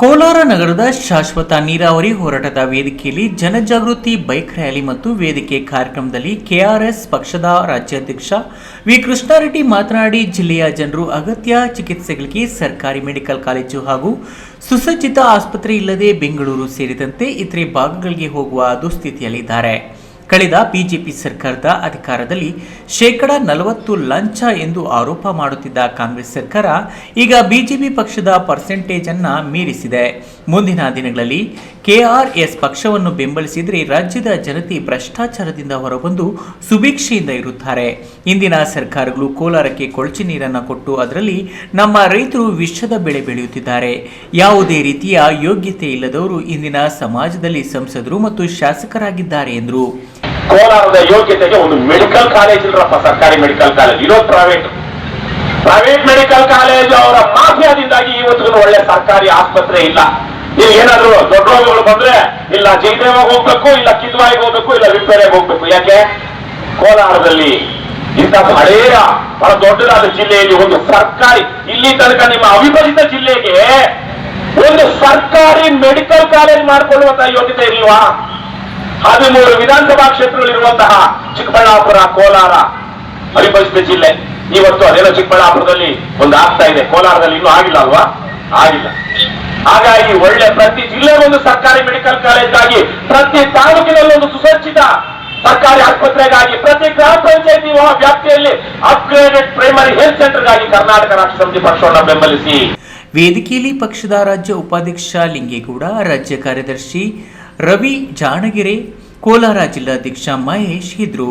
ಕೋಲಾರ ನಗರದ ಶಾಶ್ವತ ನೀರಾವರಿ ಹೋರಾಟದ ವೇದಿಕೆಯಲ್ಲಿ ಜನಜಾಗೃತಿ ಬೈಕ್ ರ್ಯಾಲಿ ಮತ್ತು ವೇದಿಕೆ ಕಾರ್ಯಕ್ರಮದಲ್ಲಿ ಕೆಆರ್ಎಸ್ ಪಕ್ಷದ ರಾಜ್ಯಾಧ್ಯಕ್ಷ ವಿ ಕೃಷ್ಣಾರೆಡ್ಡಿ ಮಾತನಾಡಿ, ಜಿಲ್ಲೆಯ ಜನರು ಅಗತ್ಯ ಚಿಕಿತ್ಸೆಗಳಿಗೆ ಸರ್ಕಾರಿ ಮೆಡಿಕಲ್ ಕಾಲೇಜು ಹಾಗೂ ಸುಸಜ್ಜಿತ ಆಸ್ಪತ್ರೆ ಇಲ್ಲದೆ ಬೆಂಗಳೂರು ಸೇರಿದಂತೆ ಇತರೆ ಭಾಗಗಳಿಗೆ ಹೋಗುವ ದುಸ್ಥಿತಿಯಲ್ಲಿದ್ದಾರೆ. ಕಳೆದ ಬಿಜೆಪಿ ಸರ್ಕಾರದ ಅಧಿಕಾರದಲ್ಲಿ 40% ಲಂಚ ಎಂದು ಆರೋಪ ಮಾಡುತ್ತಿದ್ದ ಕಾಂಗ್ರೆಸ್ ಸರ್ಕಾರ ಈಗ ಬಿಜೆಪಿ ಪಕ್ಷದ ಪರ್ಸೆಂಟೇಜ್ ಅನ್ನ ಮೀರಿಸಿದೆ. ಮುಂದಿನ ದಿನಗಳಲ್ಲಿ ಕೆಆರ್ಎಸ್ ಪಕ್ಷವನ್ನು ಬೆಂಬಲಿಸಿದರೆ ರಾಜ್ಯದ ಜನತೆ ಭ್ರಷ್ಟಾಚಾರದಿಂದ ಹೊರಬಂದು ಸುಭಿಕ್ಷೆಯಿಂದ ಇರುತ್ತಾರೆ. ಇಂದಿನ ಸರ್ಕಾರಗಳು ಕೋಲಾರಕ್ಕೆ ಕೊಳಚೆ ನೀರನ್ನು ಕೊಟ್ಟು ಅದರಲ್ಲಿ ನಮ್ಮ ರೈತರು ವಿಷದ ಬೆಳೆ ಬೆಳೆಯುತ್ತಿದ್ದಾರೆ. ಯಾವುದೇ ರೀತಿಯ ಯೋಗ್ಯತೆ ಇಲ್ಲದವರು ಇಂದಿನ ಸಮಾಜದಲ್ಲಿ ಸಂಸದರು ಮತ್ತು ಶಾಸಕರಾಗಿದ್ದಾರೆ ಎಂದರು. ಕೋಲಾರದ ಯೋಗ್ಯತೆಗೆ ಒಂದು ಮೆಡಿಕಲ್ ಕಾಲೇಜ್ ಇಲ್ಲರಪ್ಪ, ಸರ್ಕಾರಿ ಮೆಡಿಕಲ್ ಕಾಲೇಜ್ ಇರೋದು ಪ್ರೈವೇಟ್ ಮೆಡಿಕಲ್ ಕಾಲೇಜ್ ಅವರ ಮಾಫಿಯಾದಿಂದಾಗಿ ಇವತ್ತಿಗೂ ಒಳ್ಳೆ ಸರ್ಕಾರಿ ಆಸ್ಪತ್ರೆ ಇಲ್ಲ. ಇಲ್ಲಿ ಏನಾದ್ರು ದೊಡ್ಡ ರೋಗಗಳು ಬಂದ್ರೆ ಇಲ್ಲ ಜಯದೇವಾಗ ಹೋಗ್ಬೇಕು, ಇಲ್ಲ ಕಿದ್ವಾಯಿಗೆ ಹೋಗ್ಬೇಕು, ಇಲ್ಲ ವಿಪೇರೆಗೆ ಹೋಗ್ಬೇಕು. ಯಾಕೆ ಕೋಲಾರದಲ್ಲಿ ಇಂಥ ಹಳೆಯ ಬಹಳ ದೊಡ್ಡದಾದ ಜಿಲ್ಲೆಯಲ್ಲಿ ಒಂದು ಸರ್ಕಾರಿ, ಇಲ್ಲಿ ತನಕ ನಿಮ್ಮ ಅವಿಭಜಿತ ಜಿಲ್ಲೆಗೆ ಒಂದು ಸರ್ಕಾರಿ ಮೆಡಿಕಲ್ ಕಾಲೇಜ್ ಮಾಡಿಕೊಳ್ಳುವಂತಹ ಯೋಗ್ಯತೆ ಇಲ್ವಾ? 13 ವಿಧಾನಸಭಾ ಕ್ಷೇತ್ರಗಳಿರುವಂತಹ ಚಿಕ್ಕಬಳ್ಳಾಪುರ, ಕೋಲಾರ ಅವಿಭಜಿತ ಜಿಲ್ಲೆ. ಇವತ್ತು ಅದೇನೋ ಚಿಕ್ಕಬಳ್ಳಾಪುರದಲ್ಲಿ ಒಂದು ಆಗ್ತಾ ಇದೆ, ಕೋಲಾರದಲ್ಲಿ ಇನ್ನೂ ಆಗಿಲ್ಲ ಅಲ್ವಾ? ಆಗಿಲ್ಲ. ಹಾಗಾಗಿ ಒಳ್ಳೆ ಪ್ರತಿ ಜಿಲ್ಲೆಗೊಂದು ಸರ್ಕಾರಿ ಮೆಡಿಕಲ್ ಕಾಲೇಜ್ಗಾಗಿ, ಪ್ರತಿ ತಾಲೂಕಿನಲ್ಲಿ ಒಂದು ಸುಸಜ್ಜಿತ ಸರ್ಕಾರಿ ಆಸ್ಪತ್ರೆಗಾಗಿ, ಪ್ರತಿ ಗ್ರಾಮ ಪಂಚಾಯತಿ ವ್ಯಾಪ್ತಿಯಲ್ಲಿ ಅಪ್ಗ್ರೇಡೆಡ್ ಪ್ರೈಮರಿ ಹೆಲ್ತ್ ಸೆಂಟರ್ಗಾಗಿ ಕರ್ನಾಟಕ ರಾಷ್ಟ್ರ ಸಮಿತಿ ಪಕ್ಷವನ್ನು ಬೆಂಬಲಿಸಿ. ವೇದಿಕೆಯಲ್ಲಿ ಪಕ್ಷದ ರಾಜ್ಯ ಉಪಾಧ್ಯಕ್ಷ ಲಿಂಗೇಗೌಡ, ರಾಜ್ಯ ಕಾರ್ಯದರ್ಶಿ ರವಿ ಜಾಣಗೆರೆ, ಕೋಲಾರ ಜಿಲ್ಲಾಧ್ಯಕ್ಷ ಮಹೇಶ್ ಇದ್ರು.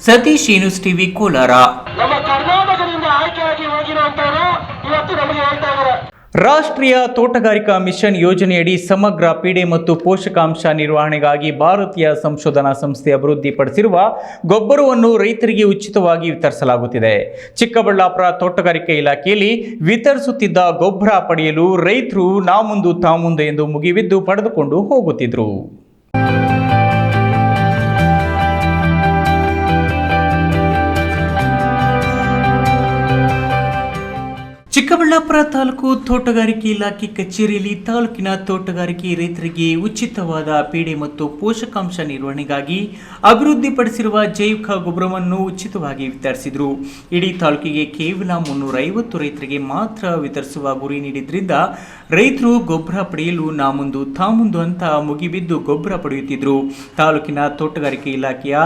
Satish, news TV, Kolar. ನಮ್ಮ ಕರ್ನಾಟಕದಿಂದ ಆಯ್ಕೆಯಾಗಿ ಹೋಗಿರುವಂತವರು ಇವತ್ತು ನಮಗೆ ಹೇಳ್ತಾ ಇದ್ದಾರೆ. ರಾಷ್ಟ್ರೀಯ ತೋಟಗಾರಿಕಾ ಮಿಷನ್ ಯೋಜನೆಯಡಿ ಸಮಗ್ರ ಪೀಡೆ ಮತ್ತು ಪೋಷಕಾಂಶ ನಿರ್ವಹಣೆಗಾಗಿ ಭಾರತೀಯ ಸಂಶೋಧನಾ ಸಂಸ್ಥೆ ಅಭಿವೃದ್ಧಿಪಡಿಸಿರುವ ಗೊಬ್ಬರವನ್ನು ರೈತರಿಗೆ ಉಚಿತವಾಗಿ ವಿತರಿಸಲಾಗುತ್ತಿದೆ. ಚಿಕ್ಕಬಳ್ಳಾಪುರ ತೋಟಗಾರಿಕೆ ಇಲಾಖೆಯಲ್ಲಿ ವಿತರಿಸುತ್ತಿದ್ದ ಗೊಬ್ಬರ ಪಡೆಯಲು ರೈತರು ನಾ ಮುಂದು ತಾ ಮುಂದೆ ಎಂದು ಮುಗಿಬಿದ್ದು ಪಡೆದುಕೊಂಡು ಹೋಗುತ್ತಿದ್ದರು. ಚಿಕ್ಕಬಳ್ಳಾಪುರ ತಾಲೂಕು ತೋಟಗಾರಿಕೆ ಇಲಾಖೆ ಕಚೇರಿಯಲ್ಲಿ ತಾಲೂಕಿನ ತೋಟಗಾರಿಕೆ ರೈತರಿಗೆ ಉಚಿತವಾದ ಪೀಡೆ ಮತ್ತು ಪೋಷಕಾಂಶ ನಿರ್ವಹಣೆಗಾಗಿ ಅಭಿವೃದ್ಧಿಪಡಿಸಿರುವ ಜೈವಿಕ ಗೊಬ್ಬರವನ್ನು ಉಚಿತವಾಗಿ ವಿತರಿಸಿದರು. ಇಡೀ ತಾಲೂಕಿಗೆ ಕೇವಲ 350 ರೈತರಿಗೆ ಮಾತ್ರ ವಿತರಿಸುವ ಗುರಿ ನೀಡಿದ್ರಿಂದ ರೈತರು ಗೊಬ್ಬರ ಪಡೆಯಲು ನಾ ಮುಂದು ತಾ ಮುಂದು ಅಂತ ಮುಗಿಬಿದ್ದು ಗೊಬ್ಬರ ಪಡೆಯುತ್ತಿದ್ದರು. ತಾಲೂಕಿನ ತೋಟಗಾರಿಕೆ ಇಲಾಖೆಯ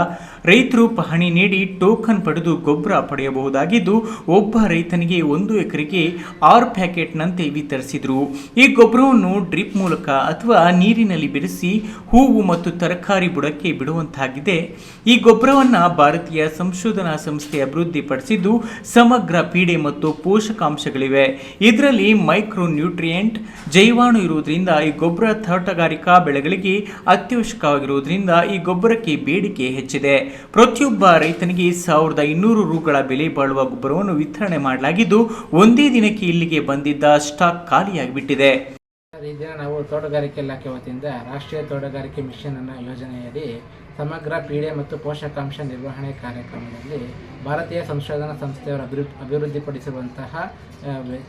ರೈತರು ಪಹಣಿ ನೀಡಿ ಟೋಕನ್ ಪಡೆದು ಗೊಬ್ಬರ ಪಡೆಯಬಹುದಾಗಿದ್ದು, ಒಬ್ಬ ರೈತನಿಗೆ 1 ಎಕರೆಗೆ 6 ಪ್ಯಾಕೆಟ್ನಂತೆ ವಿತರಿಸಿದರು. ಈ ಗೊಬ್ಬರವನ್ನು ಡ್ರಿಪ್ ಮೂಲಕ ಅಥವಾ ನೀರಿನಲ್ಲಿ ಬೆರೆಸಿ ಹೂವು ಮತ್ತು ತರಕಾರಿ ಬುಡಕ್ಕೆ ಬಿಡುವಂತಾಗಿದೆ. ಈ ಗೊಬ್ಬರವನ್ನು ಭಾರತೀಯ ಸಂಶೋಧನಾ ಸಂಸ್ಥೆ ಅಭಿವೃದ್ಧಿಪಡಿಸಿದ್ದು ಸಮಗ್ರ ಪೀಡೆ ಮತ್ತು ಪೋಷಕಾಂಶಗಳಿವೆ. ಇದರಲ್ಲಿ ಮೈಕ್ರೋ ನ್ಯೂಟ್ರಿಯೆಂಟ್, ಜೈವಾಣು ಇರುವುದರಿಂದ ಈ ಗೊಬ್ಬರ ತೋಟಗಾರಿಕಾ ಬೆಳೆಗಳಿಗೆ ಅತ್ಯವಶ್ಯಕವಾಗಿರುವುದರಿಂದ ಈ ಗೊಬ್ಬರಕ್ಕೆ ಬೇಡಿಕೆ ಹೆಚ್ಚಿದೆ. ಪ್ರತಿಯೊಬ್ಬ ರೈತನಿಗೆ 1200 ರೂಗಳ ಬೆಲೆ ಬಾಳುವ ಗೊಬ್ಬರವನ್ನು ವಿತರಣೆ ಮಾಡಲಾಗಿದ್ದು, ಒಂದೇ ದಿನಕ್ಕೆ ಇಲ್ಲಿಗೆ ಬಂದಿದ್ದ ಸ್ಟಾಕ್ ಖಾಲಿಯಾಗಿಬಿಟ್ಟಿದೆ. ಈ ದಿನ ನಾವು ತೋಟಗಾರಿಕೆ ಇಲಾಖೆ ವತಿಯಿಂದ ರಾಷ್ಟ್ರೀಯ ತೋಟಗಾರಿಕೆ ಮಿಷನ್ ಅನ್ನ ಯೋಜನೆಯಡಿ ಸಮಗ್ರ ಪೀಡೆ ಮತ್ತು ಪೋಷಕಾಂಶ ನಿರ್ವಹಣೆ ಕಾರ್ಯಕ್ರಮದಲ್ಲಿ ಭಾರತೀಯ ಸಂಶೋಧನಾ ಸಂಸ್ಥೆಯವರು ಅಭಿವೃದ್ಧಿಪಡಿಸಿರುವಂತಹ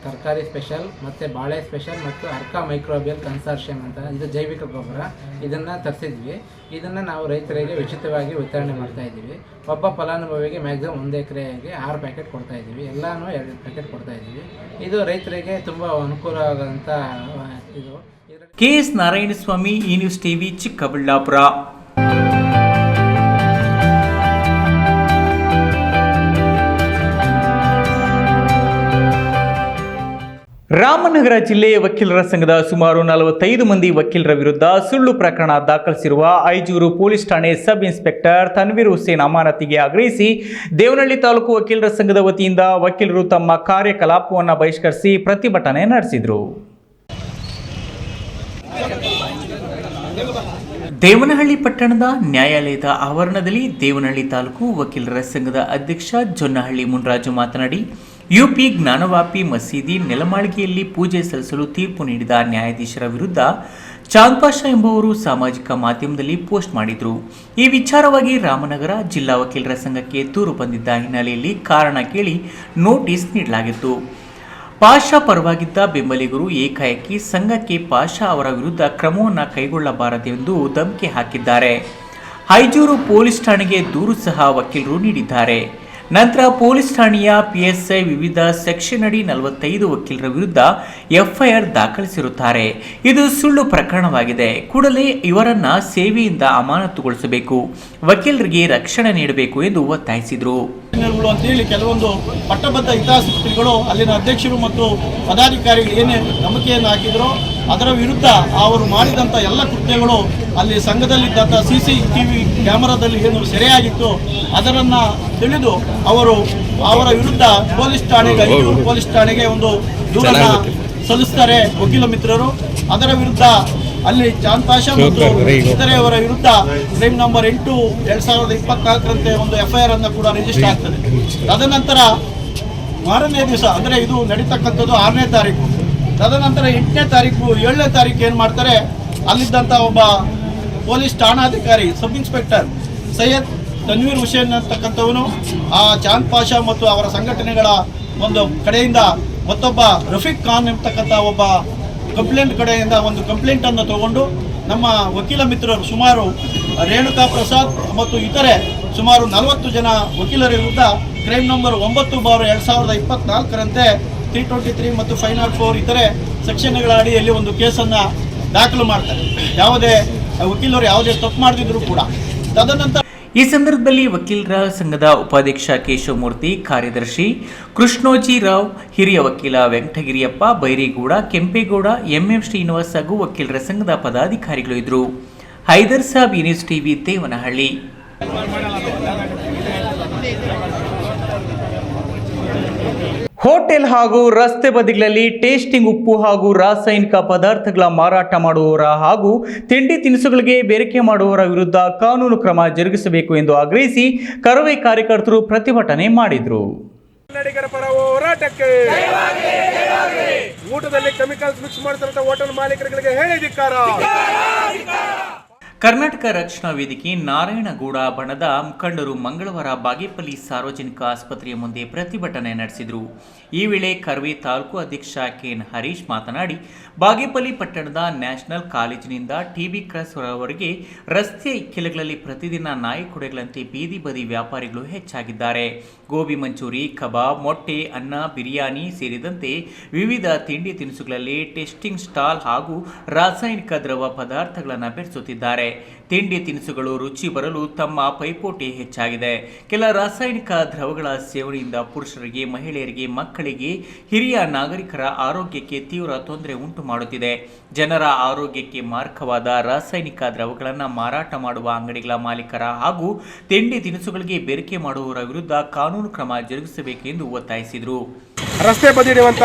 ತರಕಾರಿ ಸ್ಪೆಷಲ್ ಮತ್ತು ಬಾಳೆ ಸ್ಪೆಷಲ್ ಮತ್ತು ಅರ್ಕಾ ಮೈಕ್ರೋಬಿಯಲ್ ಕನ್ಸಾರ್ಷಿಯಂ ಅಂತ ಇದು ಜೈವಿಕ ಗೊಬ್ಬರ, ಇದನ್ನು ತರಿಸಿದ್ವಿ. ಇದನ್ನು ನಾವು ರೈತರಿಗೆ ಉಚಿತವಾಗಿ ವಿತರಣೆ ಮಾಡ್ತಾ ಇದ್ದೀವಿ. ಒಬ್ಬ ಫಲಾನುಭವಿಗೆ ಮ್ಯಾಕ್ಸಿಮಮ್ 1 ಎಕರೆಗೆ 6 ಪ್ಯಾಕೆಟ್ ಕೊಡ್ತಾ ಇದ್ದೀವಿ. ಎಲ್ಲನೂ 2 ಪ್ಯಾಕೆಟ್ ಕೊಡ್ತಾ ಇದ್ದೀವಿ. ಇದು ರೈತರಿಗೆ ತುಂಬ ಅನುಕೂಲವಾದಂಥ ಇದು. KS ನಾರಾಯಣಸ್ವಾಮಿ, ಈ ನ್ಯೂಸ್ ಟಿವಿ, ಚಿಕ್ಕಬಳ್ಳಾಪುರ. ರಾಮನಗರ ಜಿಲ್ಲೆ ವಕೀಲರ ಸಂಘದ ಸುಮಾರು 45 ಮಂದಿ ವಕೀಲರ ವಿರುದ್ಧ ಸುಳ್ಳು ಪ್ರಕರಣ ದಾಖಲಿಸಿರುವ ಐಜೂರು ಪೊಲೀಸ್ ಠಾಣೆ ಸಬ್ ಇನ್ಸ್ಪೆಕ್ಟರ್ ತನ್ವೀರ್ ಹುಸೇನ್ ಅಮಾನತಿಗೆ ಆಗ್ರಹಿಸಿ ದೇವನಹಳ್ಳಿ ತಾಲೂಕು ವಕೀಲರ ಸಂಘದ ವತಿಯಿಂದ ವಕೀಲರು ತಮ್ಮ ಕಾರ್ಯಕಲಾಪವನ್ನು ಬಹಿಷ್ಕರಿಸಿ ಪ್ರತಿಭಟನೆ ನಡೆಸಿದರು. ದೇವನಹಳ್ಳಿ ಪಟ್ಟಣದ ನ್ಯಾಯಾಲಯದ ಆವರಣದಲ್ಲಿ ದೇವನಹಳ್ಳಿ ತಾಲೂಕು ವಕೀಲರ ಸಂಘದ ಅಧ್ಯಕ್ಷ ಜೊನ್ನಹಳ್ಳಿ ಮುನ್ರಾಜು ಮಾತನಾಡಿ, ಯುಪಿ ಜ್ಞಾನವಾಪಿ ಮಸೀದಿ ನೆಲಮಾಳಿಗೆಯಲ್ಲಿ ಪೂಜೆ ಸಲ್ಲಿಸಲು ತೀರ್ಪು ನೀಡಿದ ನ್ಯಾಯಾಧೀಶರ ವಿರುದ್ಧ ಚಾಂದ್ ಪಾಷಾ ಎಂಬುವರು ಸಾಮಾಜಿಕ ಮಾಧ್ಯಮದಲ್ಲಿ ಪೋಸ್ಟ್ ಮಾಡಿದರು. ಈ ವಿಚಾರವಾಗಿ ರಾಮನಗರ ಜಿಲ್ಲಾ ವಕೀಲರ ಸಂಘಕ್ಕೆ ದೂರು ಬಂದಿದ್ದ ಹಿನ್ನೆಲೆಯಲ್ಲಿ ಕಾರಣ ಕೇಳಿ ನೋಟಿಸ್ ನೀಡಲಾಗಿತ್ತು. ಪಾಷಾ ಪರವಾಗಿದ್ದ ಬೆಂಬಲಿಗರು ಏಕಾಏಕಿ ಸಂಘಕ್ಕೆ ಪಾಷಾ ಅವರ ವಿರುದ್ಧ ಕ್ರಮವನ್ನು ಕೈಗೊಳ್ಳಬಾರದೆಂದು ಧಮಕಿ ಹಾಕಿದ್ದಾರೆ. ಐಜೂರು ಪೊಲೀಸ್ ಠಾಣೆಗೆ ದೂರು ಸಹ ವಕೀಲರು ನೀಡಿದ್ದಾರೆ. ನಂತರ ಪೊಲೀಸ್ ಠಾಣೆಯ PSI ವಿವಿಧ ಸೆಕ್ಷನ್ ಅಡಿ 45 ವಕೀಲರ ವಿರುದ್ಧ FIR ದಾಖಲಿಸಿರುತ್ತಾರೆ. ಇದು ಸುಳ್ಳು ಪ್ರಕರಣವಾಗಿದೆ. ಕೂಡಲೇ ಇವರನ್ನ ಸೇವೆಯಿಂದ ಅಮಾನತುಗೊಳಿಸಬೇಕು, ವಕೀಲರಿಗೆ ರಕ್ಷಣೆ ನೀಡಬೇಕು ಎಂದು ಒತ್ತಾಯಿಸಿದರು. ಅಂತೇಳಿ ಕೆಲವೊಂದು ಪಟ್ಟಬದ್ಧ ಹಿತಾಸಕ್ತಿಗಳು ಅಲ್ಲಿನ ಅಧ್ಯಕ್ಷರು ಮತ್ತು ಪದಾಧಿಕಾರಿಗಳು ಏನೇ ನಂಬಿಕೆಯನ್ನು ಹಾಕಿದ್ರು ಅದರ ವಿರುದ್ಧ ಅವರು ಮಾಡಿದಂಥ ಎಲ್ಲ ಕೃತ್ಯಗಳು ಅಲ್ಲಿ ಸಂಘದಲ್ಲಿದ್ದಂಥ CCTV ಕ್ಯಾಮರಾದಲ್ಲಿ ಏನು ಸೆರೆಯಾಗಿತ್ತು ಅದನ್ನು ತಿಳಿದು ಅವರ ವಿರುದ್ಧ ಪೊಲೀಸ್ ಠಾಣೆಗೆ ಒಂದು ದೂರನ್ನು ಸಲ್ಲಿಸ್ತಾರೆ ವಕೀಲ ಮಿತ್ರರು. ಅದರ ವಿರುದ್ಧ ಅಲ್ಲಿ ಚಾಂದ್ ಪಾಷಾ ಮತ್ತು ಇತರೆಯವರ ವಿರುದ್ಧ ಕ್ರೈಮ್ ನಂಬರ್ 8/2024 ಒಂದು FIR ಅನ್ನು ಕೂಡ ರಿಜಿಸ್ಟರ್ ಆಗ್ತದೆ. ತದನಂತರ ಮಾರನೇ ದಿವಸ ಅಂದರೆ ಇದು ನಡೀತಕ್ಕಂಥದ್ದು 6ನೇ ತಾರೀಕು. ತದನಂತರ 8ನೇ ತಾರೀಕು 7ನೇ ತಾರೀಕು ಏನು ಮಾಡ್ತಾರೆ, ಅಲ್ಲಿದ್ದಂಥ ಒಬ್ಬ ಪೊಲೀಸ್ ಠಾಣಾಧಿಕಾರಿ ಸಬ್ ಇನ್ಸ್ಪೆಕ್ಟರ್ ಸೈಯದ್ ತನ್ವೀರ್ ಹುಸೇನ್ ಅಂತಕ್ಕಂಥವನು ಆ ಚಾಂದ್ ಪಾಷಾ ಮತ್ತು ಅವರ ಸಂಘಟನೆಗಳ ಒಂದು ಕಡೆಯಿಂದ ಮತ್ತೊಬ್ಬ ರಫೀಕ್ ಖಾನ್ ಎಂಬತಕ್ಕಂಥ ಒಬ್ಬ ಕಂಪ್ಲೇಂಟ್ ಕಡೆಯಿಂದ ಒಂದು ಕಂಪ್ಲೇಂಟನ್ನು ತಗೊಂಡು ನಮ್ಮ ವಕೀಲ ಮಿತ್ರರು ಸುಮಾರು ರೇಣುಕಾ ಪ್ರಸಾದ್ ಮತ್ತು ಇತರೆ ಸುಮಾರು 40 ಜನ ವಕೀಲರ ವಿರುದ್ಧ ಕ್ರೈಮ್ ನಂಬರ್ 9/2024 323 ಮತ್ತು 504 ಇತರೆ ಸೆಕ್ಷನ್ಗಳ ಅಡಿಯಲ್ಲಿ ಒಂದು ಕೇಸನ್ನು ದಾಖಲು ಮಾಡ್ತಾರೆ, ಯಾವುದೇ ವಕೀಲರು ಯಾವುದೇ ತಪ್ಪು ಮಾಡದಿದ್ರೂ ಕೂಡ. ತದನಂತರ ಈ ಸಂದರ್ಭದಲ್ಲಿ ವಕೀಲರ ಸಂಘದ ಉಪಾಧ್ಯಕ್ಷ ಕೇಶವಮೂರ್ತಿ, ಕಾರ್ಯದರ್ಶಿ ಕೃಷ್ಣೋಜಿ ರಾವ್, ಹಿರಿಯ ವಕೀಲ ವೆಂಕಟಗಿರಿಯಪ್ಪ, ಬೈರೇಗೌಡ, ಕೆಂಪೇಗೌಡ, MM ಶ್ರೀನಿವಾಸ್ ಹಾಗೂ ವಕೀಲರ ಸಂಘದ ಪದಾಧಿಕಾರಿಗಳು ಇದ್ದರು. Haidar Saab, news TV, Devanahalli. Hotel ಹಾಗೂ ರಸ್ತೆ ಬದಿಗಳಲ್ಲಿ ಟೇಸ್ಟಿಂಗ್ ಉಪ್ಪು ಹಾಗೂ ರಾಸಾಯನಿಕ ಪದಾರ್ಥಗಳ ಮಾರಾಟ ಮಾಡುವವರ ಹಾಗೂ ತಿಂಡಿ ತಿನಿಸುಗಳಿಗೆ ಬೇರಿಕೆ ಮಾಡುವವರ ವಿರುದ್ಧ ಕಾನೂನು ಕ್ರಮ ಜರುಗಿಸಬೇಕು ಎಂದು ಆಗ್ರಹಿಸಿ ಕರವೇ ಕಾರ್ಯಕರ್ತರು ಪ್ರತಿಭಟನೆ ಮಾಡಿದರು. ಕನ್ನಡಿಗರ ಪರ ಹೋರಾಟಕ್ಕೆ ಊಟದಲ್ಲಿ ಕೆಮಿಕಲ್ಸ್ ಮಿಕ್ಸ್ ಮಾಡ್ತಾರಂತ ಹೋಟೆಲ್ ಮಾಲೀಕರಿಗೆ ಹೇಳಿ ಧಿಕ್ಕಾರ. ಕರ್ನಾಟಕ ರಕ್ಷಣಾ ವೇದಿಕೆ ನಾರಾಯಣಗೌಡ ಬಣದ ಮುಖಂಡರು ಮಂಗಳವಾರ ಬಾಗೇಪಲ್ಲಿ ಸಾರ್ವಜನಿಕ ಆಸ್ಪತ್ರೆಯ ಮುಂದೆ ಪ್ರತಿಭಟನೆ ನಡೆಸಿದರು. ಈ ವೇಳೆ ಕರ್ವೆ ತಾಲೂಕು ಅಧ್ಯಕ್ಷ KN ಹರೀಶ್ ಮಾತನಾಡಿ, ಬಾಗೇಪಲ್ಲಿ ಪಟ್ಟಣದ ನ್ಯಾಷನಲ್ ಕಾಲೇಜಿನಿಂದ TB ಕ್ರಾಸ್ ವರೆಗೆ ರಸ್ತೆ ಇಕ್ಕೆಲಗಳಲ್ಲಿ ಪ್ರತಿದಿನ ನಾಯಿ ಕೊಡೆಗಳಂತೆ ಬೀದಿ ಬದಿ ವ್ಯಾಪಾರಿಗಳು ಹೆಚ್ಚಾಗಿದ್ದಾರೆ. ಗೋಬಿ ಮಂಚೂರಿ, ಕಬಾಬ್, ಮೊಟ್ಟೆ, ಅನ್ನ, ಬಿರಿಯಾನಿ ಸೇರಿದಂತೆ ವಿವಿಧ ತಿಂಡಿ ತಿನಿಸುಗಳಲ್ಲಿ ಟೆಸ್ಟಿಂಗ್ ಸ್ಟಾಲ್ ಹಾಗೂ ರಾಸಾಯನಿಕ ದ್ರವ ಪದಾರ್ಥಗಳನ್ನು ಬೆರೆಸುತ್ತಿದ್ದಾರೆ. ತಿಂಡಿ ತಿನಿಸುಗಳು ರುಚಿ ಬರಲು ತಮ್ಮ ಪೈಪೋಟಿ ಹೆಚ್ಚಾಗಿದೆ. ಕೆಲ ರಾಸಾಯನಿಕ ದ್ರವಗಳ ಸೇವನೆಯಿಂದ ಪುರುಷರಿಗೆ, ಮಹಿಳೆಯರಿಗೆ, ಮಕ್ಕಳಿಗೆ, ಹಿರಿಯ ನಾಗರಿಕರ ಆರೋಗ್ಯಕ್ಕೆ ತೀವ್ರ ತೊಂದರೆ ಉಂಟು ಮಾಡುತ್ತಿದೆ. ಜನರ ಆರೋಗ್ಯಕ್ಕೆ ಮಾರಕವಾದ ರಾಸಾಯನಿಕ ದ್ರವಗಳನ್ನು ಮಾರಾಟ ಮಾಡುವ ಅಂಗಡಿಗಳ ಮಾಲೀಕರ ಹಾಗೂ ತಿಂಡಿ ತಿನಿಸುಗಳಿಗೆ ಬೇರಿಕೆ ಮಾಡುವವರ ವಿರುದ್ಧ ಕಾನೂನು ಕ್ರಮ ಜರುಗಿಸಬೇಕೆಂದು ಒತ್ತಾಯಿಸಿದರು. ರಸ್ತೆ ಬದಿ ಇರುವಂಥ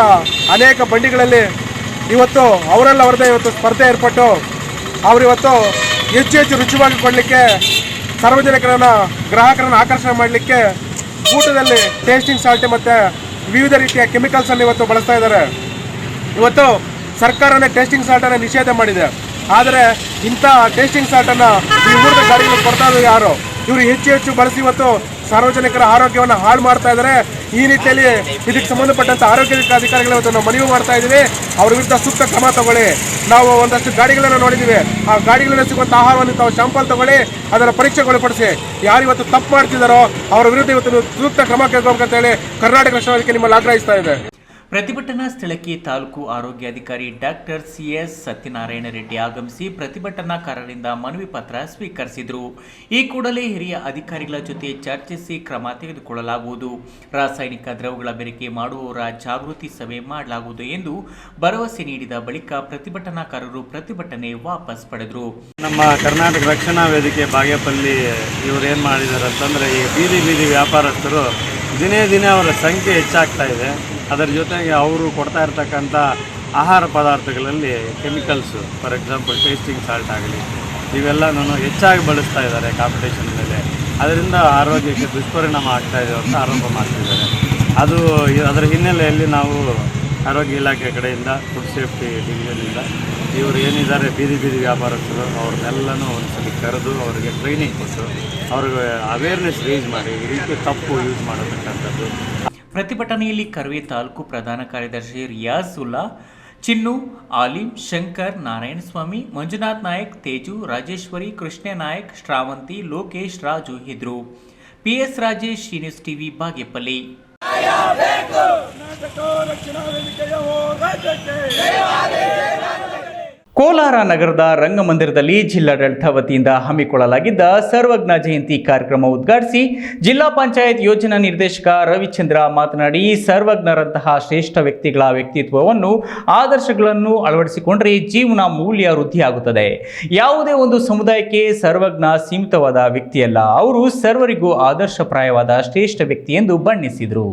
ಅನೇಕ ಬಂಡಿಗಳಲ್ಲಿ ಇವತ್ತು ಅವರದೇ ಇವತ್ತು ಸ್ಪರ್ಧೆ ಏರ್ಪಟ್ಟು ಅವರಿವತ್ತು ಹೆಚ್ಚು ರುಚಿಯಾಗಿ ಕೊಡಲಿಕ್ಕೆ, ಗ್ರಾಹಕರನ್ನು ಆಕರ್ಷಣೆ ಮಾಡಲಿಕ್ಕೆ ಊಟದಲ್ಲಿ ಟೇಸ್ಟಿಂಗ್ ಸಾಲ್ಟ್ ಮತ್ತು ವಿವಿಧ ರೀತಿಯ ಕೆಮಿಕಲ್ಸನ್ನು ಇವತ್ತು ಬಳಸ್ತಾ ಇದ್ದಾರೆ. ಇವತ್ತು ಸರ್ಕಾರನೇ ಟೇಸ್ಟಿಂಗ್ ಸಾಲ್ಟನ್ನು ನಿಷೇಧ ಮಾಡಿದೆ. ಆದರೆ ಇಂಥ ಟೇಸ್ಟಿಂಗ್ ಸಾಲ್ಟನ್ನು ಈ ಊಟದ ಗಾಡಿಗಳು ಕೊಡ್ತಾ ಇದ್ದಾರೆ ಯಾರು? ಇವರು ಹೆಚ್ಚು ಬಳಸಿ ಇವತ್ತು ಸಾರ್ವಜನಿಕರ ಆರೋಗ್ಯವನ್ನು ಹಾಳು ಮಾಡ್ತಾ ಇದ್ದಾರೆ. ಈ ರೀತಿಯಲ್ಲಿ ಇದಕ್ಕೆ ಸಂಬಂಧಪಟ್ಟಂಥ ಆರೋಗ್ಯ ಅಧಿಕಾರಿಗಳು ಇವತ್ತು ನಾವು ಮನವಿ ಮಾಡ್ತಾ ಇದ್ದೀವಿ, ಅವ್ರ ವಿರುದ್ಧ ಸೂಕ್ತ ಕ್ರಮ ತಗೊಳ್ಳಿ. ನಾವು ಒಂದಷ್ಟು ಗಾಡಿಗಳನ್ನು ನೋಡಿದ್ದೀವಿ, ಆ ಗಾಡಿಗಳಲ್ಲಿ ಸಿಗುವಂಥ ಆಹಾರವನ್ನು ತಾವು ಶಾಂಪಲ್ ತಗೊಳ್ಳಿ, ಅದರ ಪರೀಕ್ಷೆಗೊಳಪಡಿಸಿ. ಯಾರು ಇವತ್ತು ತಪ್ಪು ಮಾಡ್ತಿದ್ದಾರೋ ಅವರ ವಿರುದ್ಧ ಇವತ್ತು ಸೂಕ್ತ ಕ್ರಮ ಕೈಗೊಳ್ಳಬೇಕಂತೇಳಿ ಕರ್ನಾಟಕ ರಾಷ್ಟ್ರ ವೇದಿಕೆ ನಿಮ್ಮಲ್ಲಿ ಆಗ್ರಹಿಸ್ತಾ ಇದೆ. ಪ್ರತಿಭಟನಾ ಸ್ಥಳಕ್ಕೆ ತಾಲೂಕು ಆರೋಗ್ಯಾಧಿಕಾರಿ ಡಾಕ್ಟರ್ CS ಸತ್ಯನಾರಾಯಣ ರೆಡ್ಡಿ ಆಗಮಿಸಿ ಪ್ರತಿಭಟನಾಕಾರರಿಂದ ಮನವಿ ಪತ್ರ ಸ್ವೀಕರಿಸಿದರು. ಈ ಕೂಡಲೇ ಹಿರಿಯ ಅಧಿಕಾರಿಗಳ ಜೊತೆ ಚರ್ಚಿಸಿ ಕ್ರಮ ತೆಗೆದುಕೊಳ್ಳಲಾಗುವುದು. ರಾಸಾಯನಿಕ ದ್ರವಗಳ ಬೆರಿಕೆ ಮಾಡುವವರ ಜಾಗೃತಿ ಸಭೆ ಮಾಡಲಾಗುವುದು ಎಂದು ಭರವಸೆ ನೀಡಿದ ಬಳಿಕ ಪ್ರತಿಭಟನಾಕಾರರು ಪ್ರತಿಭಟನೆ ವಾಪಸ್ ಪಡೆದರು. ನಮ್ಮ ಕರ್ನಾಟಕ ರಕ್ಷಣಾ ವೇದಿಕೆ ಬಾಗೇಪಲ್ಲಿ ಇವರು ಏನು ಮಾಡಿದ್ದಾರೆ ಅಂತಂದರೆ, ಈ ಬೀದಿ ವ್ಯಾಪಾರಸ್ಥರು ದಿನೇ ಅವರ ಸಂಖ್ಯೆ ಹೆಚ್ಚಾಗ್ತಾ ಇದೆ. ಅದರ ಜೊತೆಗೆ ಅವರು ಕೊಡ್ತಾ ಇರ್ತಕ್ಕಂಥ ಆಹಾರ ಪದಾರ್ಥಗಳಲ್ಲಿ chemicals, for example tasting salt ಆಗಲಿ, ಇವೆಲ್ಲನೂ ಹೆಚ್ಚಾಗಿ ಬಳಸ್ತಾ ಇದ್ದಾರೆ ಕಾಂಪಿಟೇಷನ್ ಮೇಲೆ. ಅದರಿಂದ ಆರೋಗ್ಯಕ್ಕೆ ದುಷ್ಪರಿಣಾಮ ಆಗ್ತಾಯಿದೆ ಅಂತ ಆರೋಪ ಮಾಡ್ತಿದ್ದಾರೆ. ಅದರ ಹಿನ್ನೆಲೆಯಲ್ಲಿ ನಾವು ಆರೋಗ್ಯ ಇಲಾಖೆ ಕಡೆಯಿಂದ ಫುಡ್ ಸೇಫ್ಟಿ ಡಿವಿಷನಿಂದ ಇವರು ಏನಿದ್ದಾರೆ ಬೀದಿ ವ್ಯಾಪಾರಸ್ಥರು ಅವ್ರನ್ನೆಲ್ಲನೂ ಒಂದ್ಸಲ ಕರೆದು ಅವರಿಗೆ ಟ್ರೈನಿಂಗ್ ಕೊಟ್ಟು ಅವ್ರಿಗೆ ಅವೇರ್ನೆಸ್ ರೇಸ್ ಮಾಡಿ ಈ ರೀತಿ ತಪ್ಪು ಯೂಸ್ ಮಾಡತಕ್ಕಂಥದ್ದು. ಪ್ರತಿಭಟನೆಯಲ್ಲಿ ಕರ್ವೆ ತಾಲೂಕು ಪ್ರಧಾನ ಕಾರ್ಯದರ್ಶಿ ರಿಯಾಜುಲ್ಲಾ, ಚಿನ್ನು, ಆಲಿಂ, ಶಂಕರ್, ನಾರಾಯಣಸ್ವಾಮಿ, ಮಂಜುನಾಥ್ ನಾಯಕ್, ತೇಜು, ರಾಜೇಶ್ವರಿ, ಕೃಷ್ಣ ನಾಯಕ್, ಶ್ರಾವಂತಿ, ಲೋಕೇಶ್, ರಾಜು ಇದ್ರು. PS Rajesh, news TV, Bagepalli. Kolar ನಗರದ ರಂಗಮಂದಿರದಲ್ಲಿ ಜಿಲ್ಲಾಡಳಿತ ವತಿಯಿಂದ ಹಮ್ಮಿಕೊಳ್ಳಲಾಗಿದ್ದ ಸರ್ವಜ್ಞ ಜಯಂತಿ ಕಾರ್ಯಕ್ರಮ ಉದ್ಘಾಟಿಸಿ ಜಿಲ್ಲಾ ಪಂಚಾಯತ್ ಯೋಜನಾ ನಿರ್ದೇಶಕ ರವಿಚಂದ್ರ ಮಾತನಾಡಿ, ಸರ್ವಜ್ಞರಂತಹ ಶ್ರೇಷ್ಠ ವ್ಯಕ್ತಿಗಳ ವ್ಯಕ್ತಿತ್ವವನ್ನು, ಆದರ್ಶಗಳನ್ನು ಅಳವಡಿಸಿಕೊಂಡರೆ ಜೀವನ ಮೌಲ್ಯ ವೃದ್ಧಿಯಾಗುತ್ತದೆ. ಯಾವುದೇ ಒಂದು ಸಮುದಾಯಕ್ಕೆ ಸರ್ವಜ್ಞ ಸೀಮಿತವಾದ ವ್ಯಕ್ತಿಯಲ್ಲ, ಅವರು ಸರ್ವರಿಗೂ ಆದರ್ಶಪ್ರಾಯವಾದ ಶ್ರೇಷ್ಠ ವ್ಯಕ್ತಿ ಎಂದು ಬಣ್ಣಿಸಿದರು.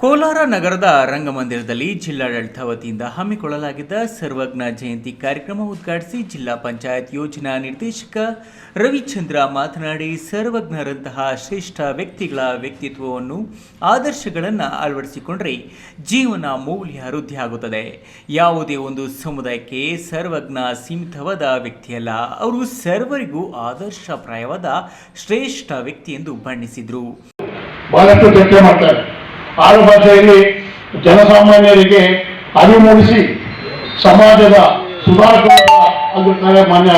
ಕೋಲಾರ ನಗರದ ರಂಗಮಂದಿರದಲ್ಲಿ ಜಿಲ್ಲಾಡಳಿತ ವತಿಯಿಂದ ಹಮ್ಮಿಕೊಳ್ಳಲಾಗಿದ್ದ ಸರ್ವಜ್ಞ ಜಯಂತಿ ಕಾರ್ಯಕ್ರಮ ಉದ್ಘಾಟಿಸಿ ಜಿಲ್ಲಾ ಪಂಚಾಯತ್ ಯೋಜನಾ ನಿರ್ದೇಶಕ ರವಿಚಂದ್ರ ಮಾತನಾಡಿ, ಸರ್ವಜ್ಞರಂತಹ ಶ್ರೇಷ್ಠ ವ್ಯಕ್ತಿಗಳ ವ್ಯಕ್ತಿತ್ವವನ್ನು, ಆದರ್ಶಗಳನ್ನು ಅಳವಡಿಸಿಕೊಂಡರೆ ಜೀವನ ಮೌಲ್ಯ ವೃದ್ಧಿಯಾಗುತ್ತದೆ. ಯಾವುದೇ ಒಂದು ಸಮುದಾಯಕ್ಕೆ ಸರ್ವಜ್ಞ ಸೀಮಿತವಾದ ವ್ಯಕ್ತಿಯಲ್ಲ, ಅವರು ಸರ್ವರಿಗೂ ಆದರ್ಶಪ್ರಾಯವಾದ ಶ್ರೇಷ್ಠ ವ್ಯಕ್ತಿ ಎಂದು ಬಣ್ಣಿಸಿದರು. ಬಹಳಷ್ಟು ಚರ್ಚೆ ಮಾಡ್ತಾರೆ. ಆಡು ಭಾಷೆಯಲ್ಲಿ ಜನಸಾಮಾನ್ಯರಿಗೆ ಅರಿವು ಮೂಡಿಸಿ ಸಮಾಜದ ಸುಧಾರಕರಾಗಿರ್ತಾರೆ ಮಾನ್ಯ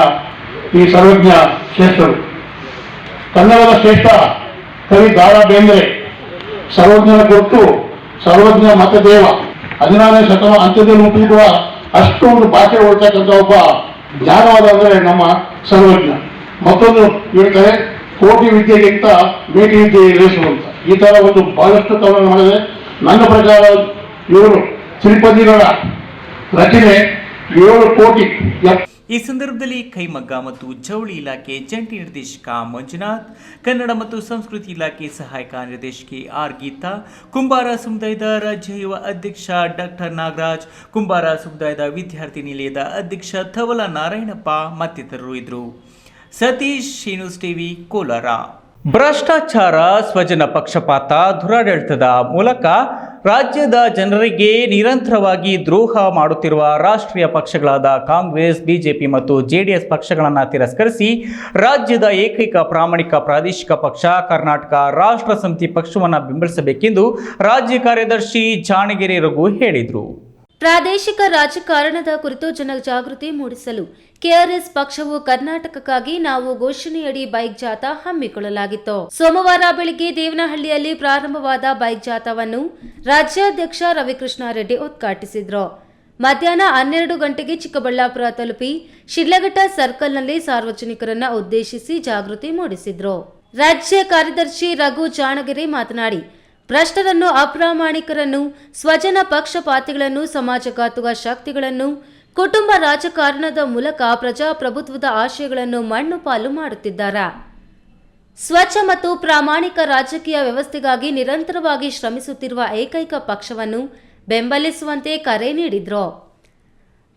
ಈ ಸರ್ವಜ್ಞ ಶ್ರೇಷ್ಠರು. ಕನ್ನಡದ ಶ್ರೇಷ್ಠ ಕವಿ ದಾರಾ ಬೇಂದ್ರೆ ಸರ್ವಜ್ಞನ ಕೊಟ್ಟು ಸರ್ವಜ್ಞ ಮತದೇವ 16ನೇ ಶತಮಾನ ಅಂತ್ಯದಲ್ಲಿ ಹುಟ್ಟಿರುವ ಅಷ್ಟೊಂದು ಭಾಷೆ ಓಡ್ತಕ್ಕಂಥ ಒಬ್ಬ ಜ್ಞಾನವಾದ ಅಂದರೆ ನಮ್ಮ ಸರ್ವಜ್ಞ. ಮತ್ತೊಂದು ಹೇಳ್ತಾರೆ, ಕೋಟಿ ವಿದ್ಯೆಗಿಂತ ಮೇಟಿ ವಿದ್ಯೆ ರೇಸು ಅಂತ. ಈ ತರ ಒಂದು ಬಹಳಷ್ಟು ತವರ ಮಾಡಿದೆ. ನನ್ನ ಪ್ರಕಾರ ಇವರು ತ್ರಿಪದಿಗಳ ರಚನೆ 7 ಕೋಟಿ. ಈ ಸಂದರ್ಭದಲ್ಲಿ ಕೈಮಗ್ಗ ಮತ್ತು ಜವಳಿ ಇಲಾಖೆ ಜಂಟಿ ನಿರ್ದೇಶಕ ಮಂಜುನಾಥ್, ಕನ್ನಡ ಮತ್ತು ಸಂಸ್ಕೃತಿ ಇಲಾಖೆ ಸಹಾಯಕ ನಿರ್ದೇಶಕಿ ಆರ್ ಗೀತಾ, ಕುಂಬಾರ ಸಮುದಾಯದ ರಾಜ್ಯ ಯುವ ಅಧ್ಯಕ್ಷ ಡಾಕ್ಟರ್ ನಾಗರಾಜ್, ಕುಂಬಾರ ಸಮುದಾಯದ ವಿದ್ಯಾರ್ಥಿ ನಿಲಯದ ಅಧ್ಯಕ್ಷ ಥವಲ ನಾರಾಯಣಪ್ಪ ಮತ್ತಿತರರು ಇದ್ದರು. Satish, news TV, Kolar. ಭ್ರಷ್ಟಾಚಾರ, ಸ್ವಜನ ಪಕ್ಷಪಾತ, ದುರಾಡಳಿತದ ಮೂಲಕ ರಾಜ್ಯದ ಜನರಿಗೆ ನಿರಂತರವಾಗಿ ದ್ರೋಹ ಮಾಡುತ್ತಿರುವ ರಾಷ್ಟ್ರೀಯ ಪಕ್ಷಗಳಾದ ಕಾಂಗ್ರೆಸ್, ಬಿಜೆಪಿ ಮತ್ತು ಜೆಡಿಎಸ್ ಪಕ್ಷಗಳನ್ನು ತಿರಸ್ಕರಿಸಿ ರಾಜ್ಯದ ಏಕೈಕ ಪ್ರಾಮಾಣಿಕ ಪ್ರಾದೇಶಿಕ ಪಕ್ಷ ಕರ್ನಾಟಕ ರಾಷ್ಟ್ರ ಸಮಿತಿ ಪಕ್ಷವನ್ನು ಬೆಂಬಲಿಸಬೇಕೆಂದು ರಾಜ್ಯ ಕಾರ್ಯದರ್ಶಿ ಜಾಣಗೆರೆ ರಘು ಹೇಳಿದರು. ಪ್ರಾದೇಶಿಕ ರಾಜಕಾರಣದ ಕುರಿತು ಜನಜಾಗೃತಿ ಮೂಡಿಸಲು ಕೆಆರ್ಎಸ್ ಪಕ್ಷವು ಕರ್ನಾಟಕಕ್ಕಾಗಿ ನಾವು ಘೋಷಣೆಯಡಿ ಬೈಕ್ ಜಾಥಾ ಹಮ್ಮಿಕೊಳ್ಳಲಾಗಿತ್ತು. ಸೋಮವಾರ ಬೆಳಗ್ಗೆ ದೇವನಹಳ್ಳಿಯಲ್ಲಿ ಪ್ರಾರಂಭವಾದ ಬೈಕ್ ಜಾಥಾವನ್ನು ರಾಜ್ಯಾಧ್ಯಕ್ಷ ರವಿಕೃಷ್ಣ ರೆಡ್ಡಿ ಉದ್ಘಾಟಿಸಿದ್ರು. ಮಧ್ಯಾಹ್ನ 12 ಗಂಟೆಗೆ ಚಿಕ್ಕಬಳ್ಳಾಪುರ ತಲುಪಿ ಶಿಡ್ಲಘಟ್ಟ ಸರ್ಕಲ್ನಲ್ಲಿ ಸಾರ್ವಜನಿಕರನ್ನ ಉದ್ದೇಶಿಸಿ ಜಾಗೃತಿ ಮೂಡಿಸಿದ್ರು. ರಾಜ್ಯ ಕಾರ್ಯದರ್ಶಿ ರಘು ಜಾಣಗೆರೆ ಮಾತನಾಡಿ, ಭ್ರಷ್ಟರನ್ನು, ಅಪ್ರಾಮಾಣಿಕರನ್ನು, ಸ್ವಜನ ಪಕ್ಷಪಾತಿಗಳನ್ನು, ಸಮಾಜಘಾತುಕ ಶಕ್ತಿಗಳನ್ನು, ಕುಟುಂಬ ರಾಜಕಾರಣದ ಮೂಲಕ ಪ್ರಜಾಪ್ರಭುತ್ವದ ಆಶಯಗಳನ್ನು ಮಣ್ಣು ಪಾಲು ಮಾಡುತ್ತಿದ್ದಾರೆ. ಸ್ವಚ್ಛ ಮತ್ತು ಪ್ರಾಮಾಣಿಕ ರಾಜಕೀಯ ವ್ಯವಸ್ಥೆಗಾಗಿ ನಿರಂತರವಾಗಿ ಶ್ರಮಿಸುತ್ತಿರುವ ಏಕೈಕ ಪಕ್ಷವನ್ನು ಬೆಂಬಲಿಸುವಂತೆ ಕರೆ ನೀಡಿದ್ರು.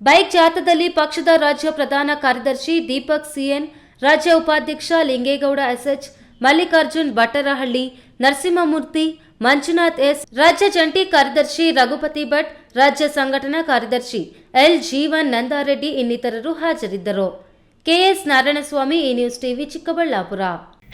ಬೈಕ್ ಜಾಥಾದಲ್ಲಿ ಪಕ್ಷದ ರಾಜ್ಯ ಪ್ರಧಾನ ಕಾರ್ಯದರ್ಶಿ ದೀಪಕ್ ಸಿಎನ್, ರಾಜ್ಯ ಉಪಾಧ್ಯಕ್ಷ ಲಿಂಗೇಗೌಡ ಎಸ್ಎಚ್, ಮಲ್ಲಿಕಾರ್ಜುನ್ ಬಟ್ಟರಹಳ್ಳಿ, ನರಸಿಂಹಮೂರ್ತಿ, ಮಂಜುನಾಥ್ ಎಸ್, ರಾಜ್ಯ ಜಂಟಿ ಕಾರ್ಯದರ್ಶಿ ರಘುಪತಿ ಭಟ್, ರಾಜ್ಯ ಸಂಘಟನಾ ಕಾರ್ಯದರ್ಶಿ ಎಲ್ ಜೀವನ್ ನಂದಾರೆಡ್ಡಿ ಇನ್ನಿತರರು ಹಾಜರಿದ್ದರು. KS Narayanaswamy, news TV, Chikkaballapur.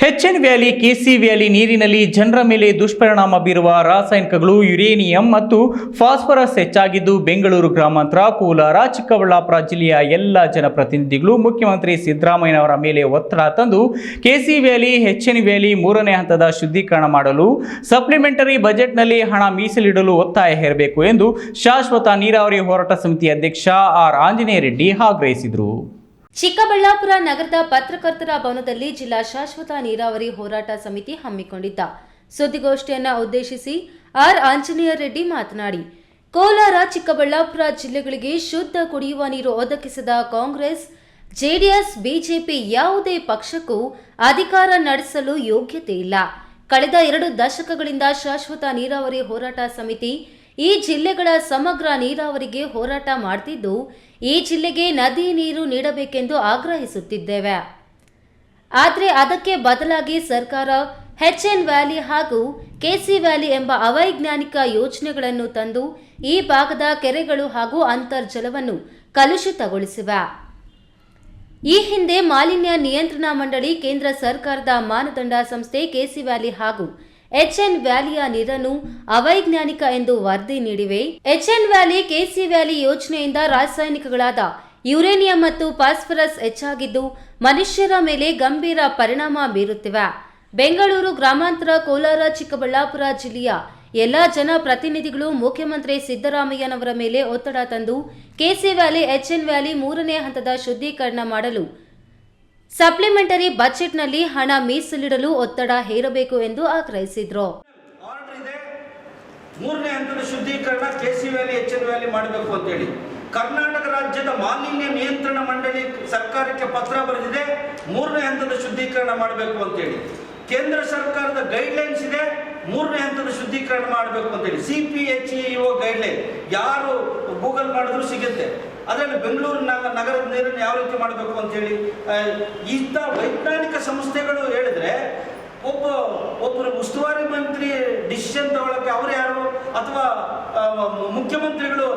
HN valley, KC valley ನೀರಿನಲ್ಲಿ ಜನರ ಮೇಲೆ ದುಷ್ಪರಿಣಾಮ ಬೀರುವ ರಾಸಾಯನಿಕಗಳು ಯುರೇನಿಯಂ ಮತ್ತು ಫಾಸ್ಫರಸ್ ಹೆಚ್ಚಾಗಿದ್ದು ಬೆಂಗಳೂರು ಗ್ರಾಮಾಂತರ, ಕೋಲಾರ, ಚಿಕ್ಕಬಳ್ಳಾಪುರ ಜಿಲ್ಲೆಯ ಎಲ್ಲ ಜನಪ್ರತಿನಿಧಿಗಳು ಮುಖ್ಯಮಂತ್ರಿ ಸಿದ್ದರಾಮಯ್ಯನವರ ಮೇಲೆ ಒತ್ತಡ ತಂದು KC ವ್ಯಾಲಿ, HN ವ್ಯಾಲಿ 3ನೇ ಹಂತದ ಶುದ್ಧೀಕರಣ ಮಾಡಲು ಸಪ್ಲಿಮೆಂಟರಿ ಬಜೆಟ್ನಲ್ಲಿ ಹಣ ಮೀಸಲಿಡಲು ಒತ್ತಾಯ ಹೇರಬೇಕು ಎಂದು ಶಾಶ್ವತ ನೀರಾವರಿ ಹೋರಾಟ ಸಮಿತಿ ಅಧ್ಯಕ್ಷ ಆರ್ ಆಂಜನೇಯ ರೆಡ್ಡಿ ಆಗ್ರಹಿಸಿದರು. ಚಿಕ್ಕಬಳ್ಳಾಪುರ ನಗರದ ಪತ್ರಕರ್ತರ ಭವನದಲ್ಲಿ ಜಿಲ್ಲಾ ಶಾಶ್ವತ ನೀರಾವರಿ ಹೋರಾಟ ಸಮಿತಿ ಹಮ್ಮಿಕೊಂಡಿದ್ದ ಸುದ್ದಿಗೋಷ್ಠಿಯನ್ನ ಉದ್ದೇಶಿಸಿ ಆರ್ ಆಂಜನೇಯ ರೆಡ್ಡಿ ಮಾತನಾಡಿ, ಕೋಲಾರ, ಚಿಕ್ಕಬಳ್ಳಾಪುರ ಜಿಲ್ಲೆಗಳಿಗೆ ಶುದ್ಧ ಕುಡಿಯುವ ನೀರು ಒದಗಿಸಿದ ಕಾಂಗ್ರೆಸ್, ಜೆಡಿಎಸ್, ಬಿಜೆಪಿ ಯಾವುದೇ ಪಕ್ಷಕ್ಕೂ ಅಧಿಕಾರ ನಡೆಸಲು ಯೋಗ್ಯತೆ ಇಲ್ಲ. ಕಳೆದ 2 ದಶಕಗಳಿಂದ ಶಾಶ್ವತ ನೀರಾವರಿ ಹೋರಾಟ ಸಮಿತಿ ಈ ಜಿಲ್ಲೆಗಳ ಸಮಗ್ರ ನೀರಾವರಿಗೆ ಹೋರಾಟ ಮಾಡುತ್ತಿದ್ದು, ಈ ಜಿಲ್ಲೆಗೆ ನದಿ ನೀರು ನೀಡಬೇಕೆಂದು ಆಗ್ರಹಿಸುತ್ತಿದ್ದೇವೆ. ಆದರೆ ಅದಕ್ಕೆ ಬದಲಾಗಿ ಸರ್ಕಾರ HN ವ್ಯಾಲಿ ಹಾಗೂ KC ವ್ಯಾಲಿ ಎಂಬ ಅವೈಜ್ಞಾನಿಕ ಯೋಜನೆಗಳನ್ನು ತಂದು ಈ ಭಾಗದ ಕೆರೆಗಳು ಹಾಗೂ ಅಂತರ್ಜಲವನ್ನು ಕಲುಷಿತಗೊಳಿಸಿವೆ. ಈ ಹಿಂದೆ ಮಾಲಿನ್ಯ ನಿಯಂತ್ರಣ ಮಂಡಳಿ, ಕೇಂದ್ರ ಸರ್ಕಾರದ ಮಾನದಂಡ ಸಂಸ್ಥೆ KC ವ್ಯಾಲಿ ಹಾಗೂ HN ವ್ಯಾಲಿಯ ನೀರನ್ನು ಅವೈಜ್ಞಾನಿಕ ಎಂದು ವರದಿ ನೀಡಿವೆ. HN ವ್ಯಾಲಿ, KC ವ್ಯಾಲಿ ಯೋಜನೆಯಿಂದ ರಾಸಾಯನಿಕಗಳಾದ ಯುರೇನಿಯಂ ಮತ್ತು ಫಾಸ್ಫರಸ್ ಹೆಚ್ಚಾಗಿದ್ದು ಮನುಷ್ಯರ ಮೇಲೆ ಗಂಭೀರ ಪರಿಣಾಮ ಬೀರುತ್ತಿವೆ. ಬೆಂಗಳೂರು ಗ್ರಾಮಾಂತರ, ಕೋಲಾರ, ಚಿಕ್ಕಬಳ್ಳಾಪುರ ಜಿಲ್ಲೆಯ ಎಲ್ಲ ಜನಪ್ರತಿನಿಧಿಗಳು ಮುಖ್ಯಮಂತ್ರಿ ಸಿದ್ದರಾಮಯ್ಯನವರ ಮೇಲೆ ಒತ್ತಡ ತಂದು ಕೆಸಿ ವ್ಯಾಲಿ, ಎಚ್ಎನ್ ವ್ಯಾಲಿ 3ನೇ ಹಂತದ ಶುದ್ಧೀಕರಣ ಮಾಡಲು ಸಪ್ಲಿಮೆಂಟರಿ ಬಜೆಟ್ನಲ್ಲಿ ಹಣ ಮೀಸಲಿಡಲು ಒತ್ತಡ ಹೇರಬೇಕು ಎಂದು ಆಗ್ರಹಿಸಿದರು. 3ನೇ ಹಂತದ ಶುದ್ಧೀಕರಣ ಕೆಸಿ ವ್ಯಾಲಿ, ಎಚ್ಎನ್ ವ್ಯಾಲಿ ಮಾಡಬೇಕು ಅಂತೇಳಿ ಕರ್ನಾಟಕ ರಾಜ್ಯದ ಮಾಲಿನ್ಯ ನಿಯಂತ್ರಣ ಮಂಡಳಿ ಸರ್ಕಾರಕ್ಕೆ ಪತ್ರ ಬರೆದಿದೆ. 3ನೇ ಹಂತದ ಶುದ್ಧೀಕರಣ ಮಾಡಬೇಕು ಅಂತೇಳಿ ಕೇಂದ್ರ ಸರ್ಕಾರದ ಗೈಡ್ಲೈನ್ಸ್ ಇದೆ. 3ನೇ ಹಂತದ ಶುದ್ಧೀಕರಣ ಮಾಡಬೇಕು ಅಂತೇಳಿ CPHEO ಗೈಡ್ಲೈನ್ ಯಾರು ಗೂಗಲ್ ಮಾಡಿದ್ರು ಸಿಗುತ್ತೆ. ಅದರಲ್ಲಿ ಬೆಂಗಳೂರು ನಗರದ ನೀರನ್ನು ಯಾವ ರೀತಿ ಮಾಡಬೇಕು ಅಂತೇಳಿ ಇಂಥ ವೈಜ್ಞಾನಿಕ ಸಂಸ್ಥೆಗಳು ಹೇಳಿದ್ರೆ ಒಬ್ಬರು ಉಸ್ತುವಾರಿ ಮಂತ್ರಿ ಡಿಸಿಷನ್ ತಗೊಳ್ಳೋಕ್ಕೆ ಅವ್ರು ಯಾರು, ಅಥವಾ ಮುಖ್ಯಮಂತ್ರಿಗಳು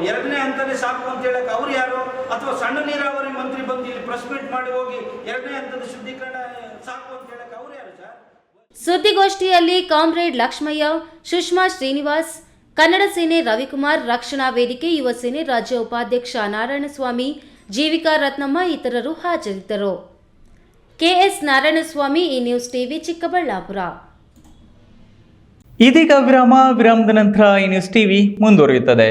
2ನೇ ಹಂತನೇ ಸಾಕು ಅಂತ ಹೇಳಕ್ಕೆ ಅವ್ರು ಯಾರು, ಅಥವಾ ಸಣ್ಣ ನೀರಾವರಿ ಮಂತ್ರಿ ಬಂದು ಇಲ್ಲಿ ಪ್ರೆಸ್ ಮೀಟ್ ಮಾಡಿ ಹೋಗಿ 2ನೇ ಹಂತದ ಶುದ್ಧೀಕರಣ ಸಾಕು ಅಂತ ಹೇಳಕ್ಕೆ ಅವ್ರು ಯಾರು ಸರ್? ಸುದ್ದಿಗೋಷ್ಠಿಯಲ್ಲಿ ಕಾಮ್ರೇಡ್ ಲಕ್ಷ್ಮಯ್ಯ, ಸುಷ್ಮಾ ಶ್ರೀನಿವಾಸ್, ಕನ್ನಡ ಸೇನೆ ರವಿಕುಮಾರ್, ರಕ್ಷಣಾ ವೇದಿಕೆ ಯುವ ಸೇನೆ ರಾಜ್ಯ ಉಪಾಧ್ಯಕ್ಷ ನಾರಾಯಣಸ್ವಾಮಿ, ಜೀವಿಕಾ ರತ್ನಮ್ಮ ಇತರರು ಹಾಜರಿದ್ದರು. ಕೆಎಸ್ ನಾರಾಯಣಸ್ವಾಮಿ, ಈ ನ್ಯೂಸ್ ಟಿವಿ, ಚಿಕ್ಕಬಳ್ಳಾಪುರ. ಇದೀಗ ವಿರಾಮದ ನಂತರ ಈ ನ್ಯೂಸ್ ಟಿವಿ ಮುಂದುವರಿಯುತ್ತದೆ.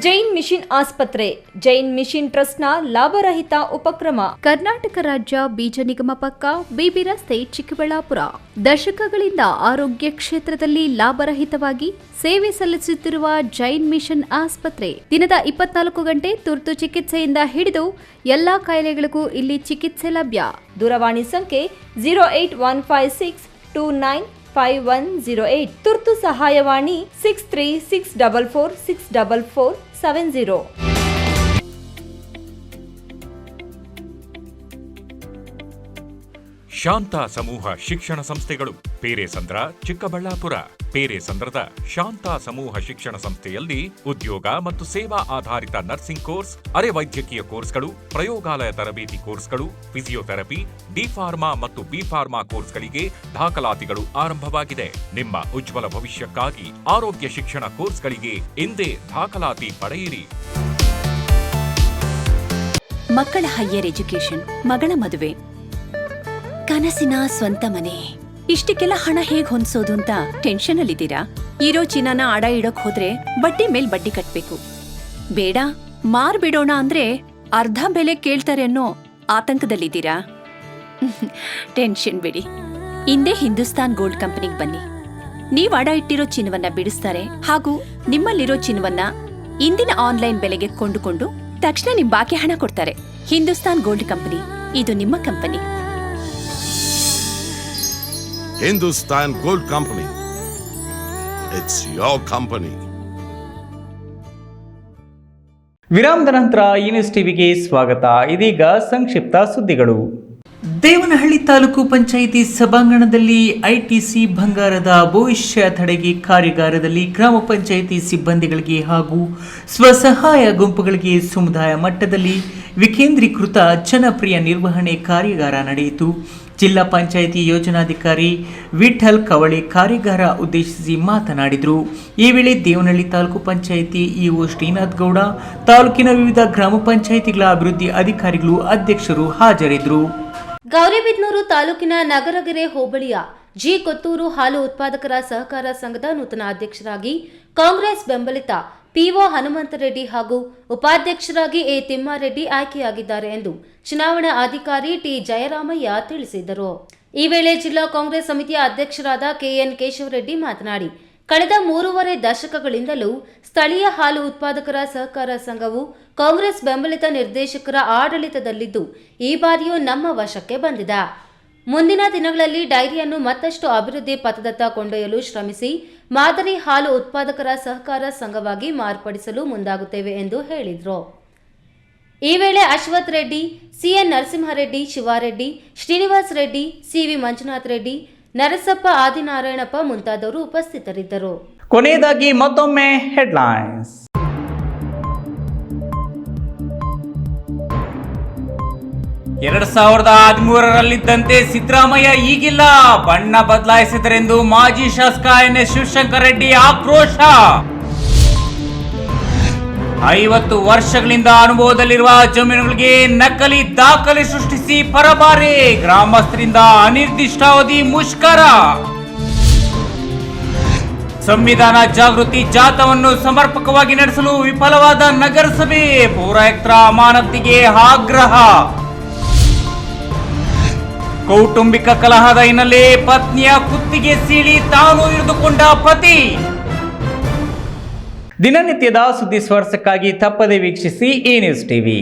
ಜೈನ್ ಮಿಷನ್ ಆಸ್ಪತ್ರೆ, ಜೈನ್ ಮಿಷನ್ ಟ್ರಸ್ಟ್ನ ಲಾಭರಹಿತ ಉಪಕ್ರಮ. ಕರ್ನಾಟಕ ರಾಜ್ಯ ಬೀಜ ನಿಗಮ ಪಕ್ಕ, ಬಿಬಿ ರಸ್ತೆ, ಚಿಕ್ಕಬಳ್ಳಾಪುರ. ದಶಕಗಳಿಂದ ಆರೋಗ್ಯ ಕ್ಷೇತ್ರದಲ್ಲಿ ಲಾಭರಹಿತವಾಗಿ ಸೇವೆ ಸಲ್ಲಿಸುತ್ತಿರುವ ಜೈನ್ ಮಿಷನ್ ಆಸ್ಪತ್ರೆ ದಿನದ 24 ಗಂಟೆ ತುರ್ತು ಚಿಕಿತ್ಸೆಯಿಂದ ಹಿಡಿದು ಎಲ್ಲಾ ಕಾಯಿಲೆಗಳಿಗೂ ಇಲ್ಲಿ ಚಿಕಿತ್ಸೆ ಲಭ್ಯ. ದೂರವಾಣಿ ಸಂಖ್ಯೆ 08156295108. ತುರ್ತು ಸಹಾಯವಾಣಿ 6364464470. ಶಾಂತ ಸಮೂಹ ಶಿಕ್ಷಣ ಸಂಸ್ಥೆಗಳು, ಪೇರೆಸಂದ್ರ, ಚಿಕ್ಕಬಳ್ಳಾಪುರ. ಪೇರೆಸಂದ್ರದ ಶಾಂತ ಸಮೂಹ ಶಿಕ್ಷಣ ಸಂಸ್ಥೆಯಲ್ಲಿ ಉದ್ಯೋಗ ಮತ್ತು ಸೇವಾ ಆಧಾರಿತ ನರ್ಸಿಂಗ್ ಕೋರ್ಸ್, ಅರೆ ವೈದ್ಯಕೀಯ ಕೋರ್ಸ್ಗಳು, ಪ್ರಯೋಗಾಲಯ ತರಬೇತಿ ಕೋರ್ಸ್ಗಳು, ಫಿಸಿಯೋಥೆರಪಿ, ಡಿ-ಫಾರ್ಮಾ ಮತ್ತು ಬಿ-ಫಾರ್ಮಾ ಕೋರ್ಸ್ಗಳಿಗೆ ದಾಖಲಾತಿಗಳು ಆರಂಭವಾಗಿದೆ. ನಿಮ್ಮ ಉಜ್ವಲ ಭವಿಷ್ಯಕ್ಕಾಗಿ ಆರೋಗ್ಯ ಶಿಕ್ಷಣ ಕೋರ್ಸ್ಗಳಿಗೆ ಇಂದೇ ದಾಖಲಾತಿ ಪಡೆಯಿರಿ. ಮಕ್ಕಳ ಹೈಯರ್ ಎಜುಕೇಶನ್, ಮಗಳ ಮದುವೆ, ಕನಸಿನ ಸ್ವಂತ ಮನೆ, ಇಷ್ಟಕ್ಕೆಲ್ಲ ಹಣ ಹೇಗ್ ಹೊಂದ್ಸೋದು ಅಂತ ಟೆನ್ಷನ್ ಅಲ್ಲಿದ್ದೀರಾ? ಇರೋ ಚಿನ್ನನ ಅಡ ಇಡೋಕ್ ಹೋದ್ರೆ ಬಡ್ಡಿ ಮೇಲ್ ಬಡ್ಡಿ ಕಟ್ಬೇಕು. ಬೇಡ, ಮಾರ್ಬಿಡೋಣ ಅಂದ್ರೆ ಅರ್ಧ ಬೆಲೆ ಕೇಳ್ತಾರೆ ಅನ್ನೋ ಆತಂಕದಲ್ಲಿದ್ದೀರಾ? ಟೆನ್ಷನ್ ಬಿಡಿ, ಇಂದೇ ಹಿಂದೂಸ್ತಾನ್ ಗೋಲ್ಡ್ ಕಂಪನಿಗೆ ಬನ್ನಿ. ನೀವ್ ಅಡ ಇಟ್ಟಿರೋ ಚಿನ್ನವನ್ನ ಬಿಡಿಸ್ತಾರೆ ಹಾಗೂ ನಿಮ್ಮಲ್ಲಿರೋ ಚಿನ್ನವನ್ನ ಇಂದಿನ ಆನ್ಲೈನ್ ಬೆಲೆಗೆ ಕೊಂಡುಕೊಂಡು ತಕ್ಷಣ ನಿಮ್ ಬಾಕಿ ಹಣ ಕೊಡ್ತಾರೆ. ಹಿಂದೂಸ್ತಾನ್ ಗೋಲ್ಡ್ ಕಂಪನಿ, ಇದು ನಿಮ್ಮ company. Hindustan Gold Company. It's your company. ವಿರಾಮದ ನಂತರ ಈ ನ್ಯೂಸ್ ಟಿವಿಗೆ ಸ್ವಾಗತ. ಇದೀಗ ಸಂಕ್ಷಿಪ್ತ ಸುದ್ದಿಗಳು. ದೇವನಹಳ್ಳಿ ತಾಲೂಕು ಪಂಚಾಯಿತಿ ಸಭಾಂಗಣದಲ್ಲಿ ಐಟಿಸಿ ಬಂಗಾರದ ಭವಿಷ್ಯ ತಡೆಗೆ ಕಾರ್ಯಾಗಾರದಲ್ಲಿ ಗ್ರಾಮ ಪಂಚಾಯಿತಿ ಸಿಬ್ಬಂದಿಗಳಿಗೆ ಹಾಗೂ ಸ್ವಸಹಾಯ ಗುಂಪುಗಳಿಗೆ ಸಮುದಾಯ ಮಟ್ಟದಲ್ಲಿ ವಿಕೇಂದ್ರೀಕೃತ ಜನಪ್ರಿಯ ನಿರ್ವಹಣೆ ಕಾರ್ಯಾಗಾರ ನಡೆಯಿತು. ಜಿಲ್ಲಾ ಪಂಚಾಯಿತಿ ಯೋಜನಾಧಿಕಾರಿ ವಿಠಲ್ ಕವಳೆ ಕಾರ್ಯಾಗಾರ ಉದ್ದೇಶಿಸಿ ಮಾತನಾಡಿದರು. ಈ ವೇಳೆ ದೇವನಹಳ್ಳಿ ತಾಲೂಕು ಪಂಚಾಯಿತಿ ಇಒ ಶ್ರೀನಾಥ್ ಗೌಡ, ತಾಲೂಕಿನ ವಿವಿಧ ಗ್ರಾಮ ಪಂಚಾಯಿತಿಗಳ ಅಭಿವೃದ್ಧಿ ಅಧಿಕಾರಿಗಳು, ಅಧ್ಯಕ್ಷರು ಹಾಜರಿದ್ದರು. ಗೌರಿಬಿದನೂರು ತಾಲೂಕಿನ ನಗರಗೆರೆ ಹೋಬಳಿಯ ಜಿ ಕೊತ್ತೂರು ಹಾಲು ಉತ್ಪಾದಕರ ಸಹಕಾರ ಸಂಘದ ನೂತನ ಅಧ್ಯಕ್ಷರಾಗಿ ಕಾಂಗ್ರೆಸ್ ಬೆಂಬಲಿತ ಪಿಒ ಹನುಮಂತರೆಡ್ಡಿ ಹಾಗೂ ಉಪಾಧ್ಯಕ್ಷರಾಗಿ ಎ ತಿಮ್ಮಾರೆಡ್ಡಿ ಆಯ್ಕೆಯಾಗಿದ್ದಾರೆ ಎಂದು ಚುನಾವಣಾ ಅಧಿಕಾರಿ ಟಿ ಜಯರಾಮಯ್ಯ ತಿಳಿಸಿದರು. ಈ ವೇಳೆ ಜಿಲ್ಲಾ ಕಾಂಗ್ರೆಸ್ ಸಮಿತಿಯ ಅಧ್ಯಕ್ಷರಾದ ಕೆಎನ್ ಕೇಶವರೆಡ್ಡಿ ಮಾತನಾಡಿ, ಕಳೆದ 3.5 ದಶಕಗಳಿಂದಲೂ ಸ್ಥಳೀಯ ಹಾಲು ಉತ್ಪಾದಕರ ಸಹಕಾರ ಸಂಘವು ಕಾಂಗ್ರೆಸ್ ಬೆಂಬಲಿತ ನಿರ್ದೇಶಕರ ಆಡಳಿತದಲ್ಲಿದ್ದು ಈ ಬಾರಿಯೂ ನಮ್ಮ ವಶಕ್ಕೆ ಬಂದಿದೆ. ಮುಂದಿನ ದಿನಗಳಲ್ಲಿ ಡೈರಿಯನ್ನು ಮತ್ತಷ್ಟು ಅಭಿವೃದ್ಧಿ ಪಥದತ್ತ ಕೊಂಡೊಯ್ಯಲು ಶ್ರಮಿಸಿ ಮಾದರಿ ಹಾಲು ಉತ್ಪಾದಕರ ಸಹಕಾರ ಸಂಘವಾಗಿ ಮಾರ್ಪಡಿಸಲು ಮುಂದಾಗುತ್ತೇವೆ ಎಂದು ಹೇಳಿದರು. ಈ ವೇಳೆ ಅಶ್ವಥ್ ರೆಡ್ಡಿ, ಸಿಎನ್ ನರಸಿಂಹರೆಡ್ಡಿ, ಶಿವಾರೆಡ್ಡಿ, ಶ್ರೀನಿವಾಸ್ ರೆಡ್ಡಿ, ಸಿವಿ ಮಂಜುನಾಥ್ ರೆಡ್ಡಿ, ನರಸಪ್ಪ, ಆದಿನಾರಾಯಣಪ್ಪ ಮುಂತಾದವರು ಉಪಸ್ಥಿತರಿದ್ದರು. ಕೊನೆಯದಾಗಿ ಮತ್ತೊಮ್ಮೆ ಹೆಡ್ಲೈನ್ಸ್. ಎರಡು 2013ರಲ್ಲಿದ್ದಂತೆ ಸಿದ್ದರಾಮಯ್ಯ ಈಗಿಲ್ಲ, ಬಣ್ಣ ಬದಲಾಯಿಸಿದರೆಂದು ಮಾಜಿ ಶಾಸಕ ಎನ್ ಎಸ್ ಶಿವಶಂಕರ ರೆಡ್ಡಿ ಆಕ್ರೋಶ. 50 ವರ್ಷಗಳಿಂದ ಅನುಭವದಲ್ಲಿರುವ ಜಮೀನುಗಳಿಗೆ ನಕಲಿ ದಾಖಲೆ ಸೃಷ್ಟಿಸಿ ಪರಬಾರೆ ಗ್ರಾಮಸ್ಥರಿಂದ ಅನಿರ್ದಿಷ್ಟಾವಧಿ ಮುಷ್ಕರ. ಸಂವಿಧಾನ ಜಾಗೃತಿ ಜಾಥಾವನ್ನು ಸಮರ್ಪಕವಾಗಿ ನಡೆಸಲು ವಿಫಲವಾದ ನಗರಸಭೆ, ಪೌರಾಯುಕ್ತರ ಅಮಾನತಿಗೆ ಆಗ್ರಹ. ಕೌಟುಂಬಿಕ ಕಲಹದ ಹಿನ್ನೆಲೆ ಪತ್ನಿಯ ಕುತ್ತಿಗೆ ಸೀಳಿ ತಾನು ಹಿಡಿದುಕೊಂಡ ಪತಿ. ದಿನನಿತ್ಯದ ಸುದ್ದಿ ಸ್ಪರ್ಶಕ್ಕಾಗಿ ತಪ್ಪದೆ ವೀಕ್ಷಿಸಿ ಈ ನ್ಯೂಸ್ ಟಿವಿ.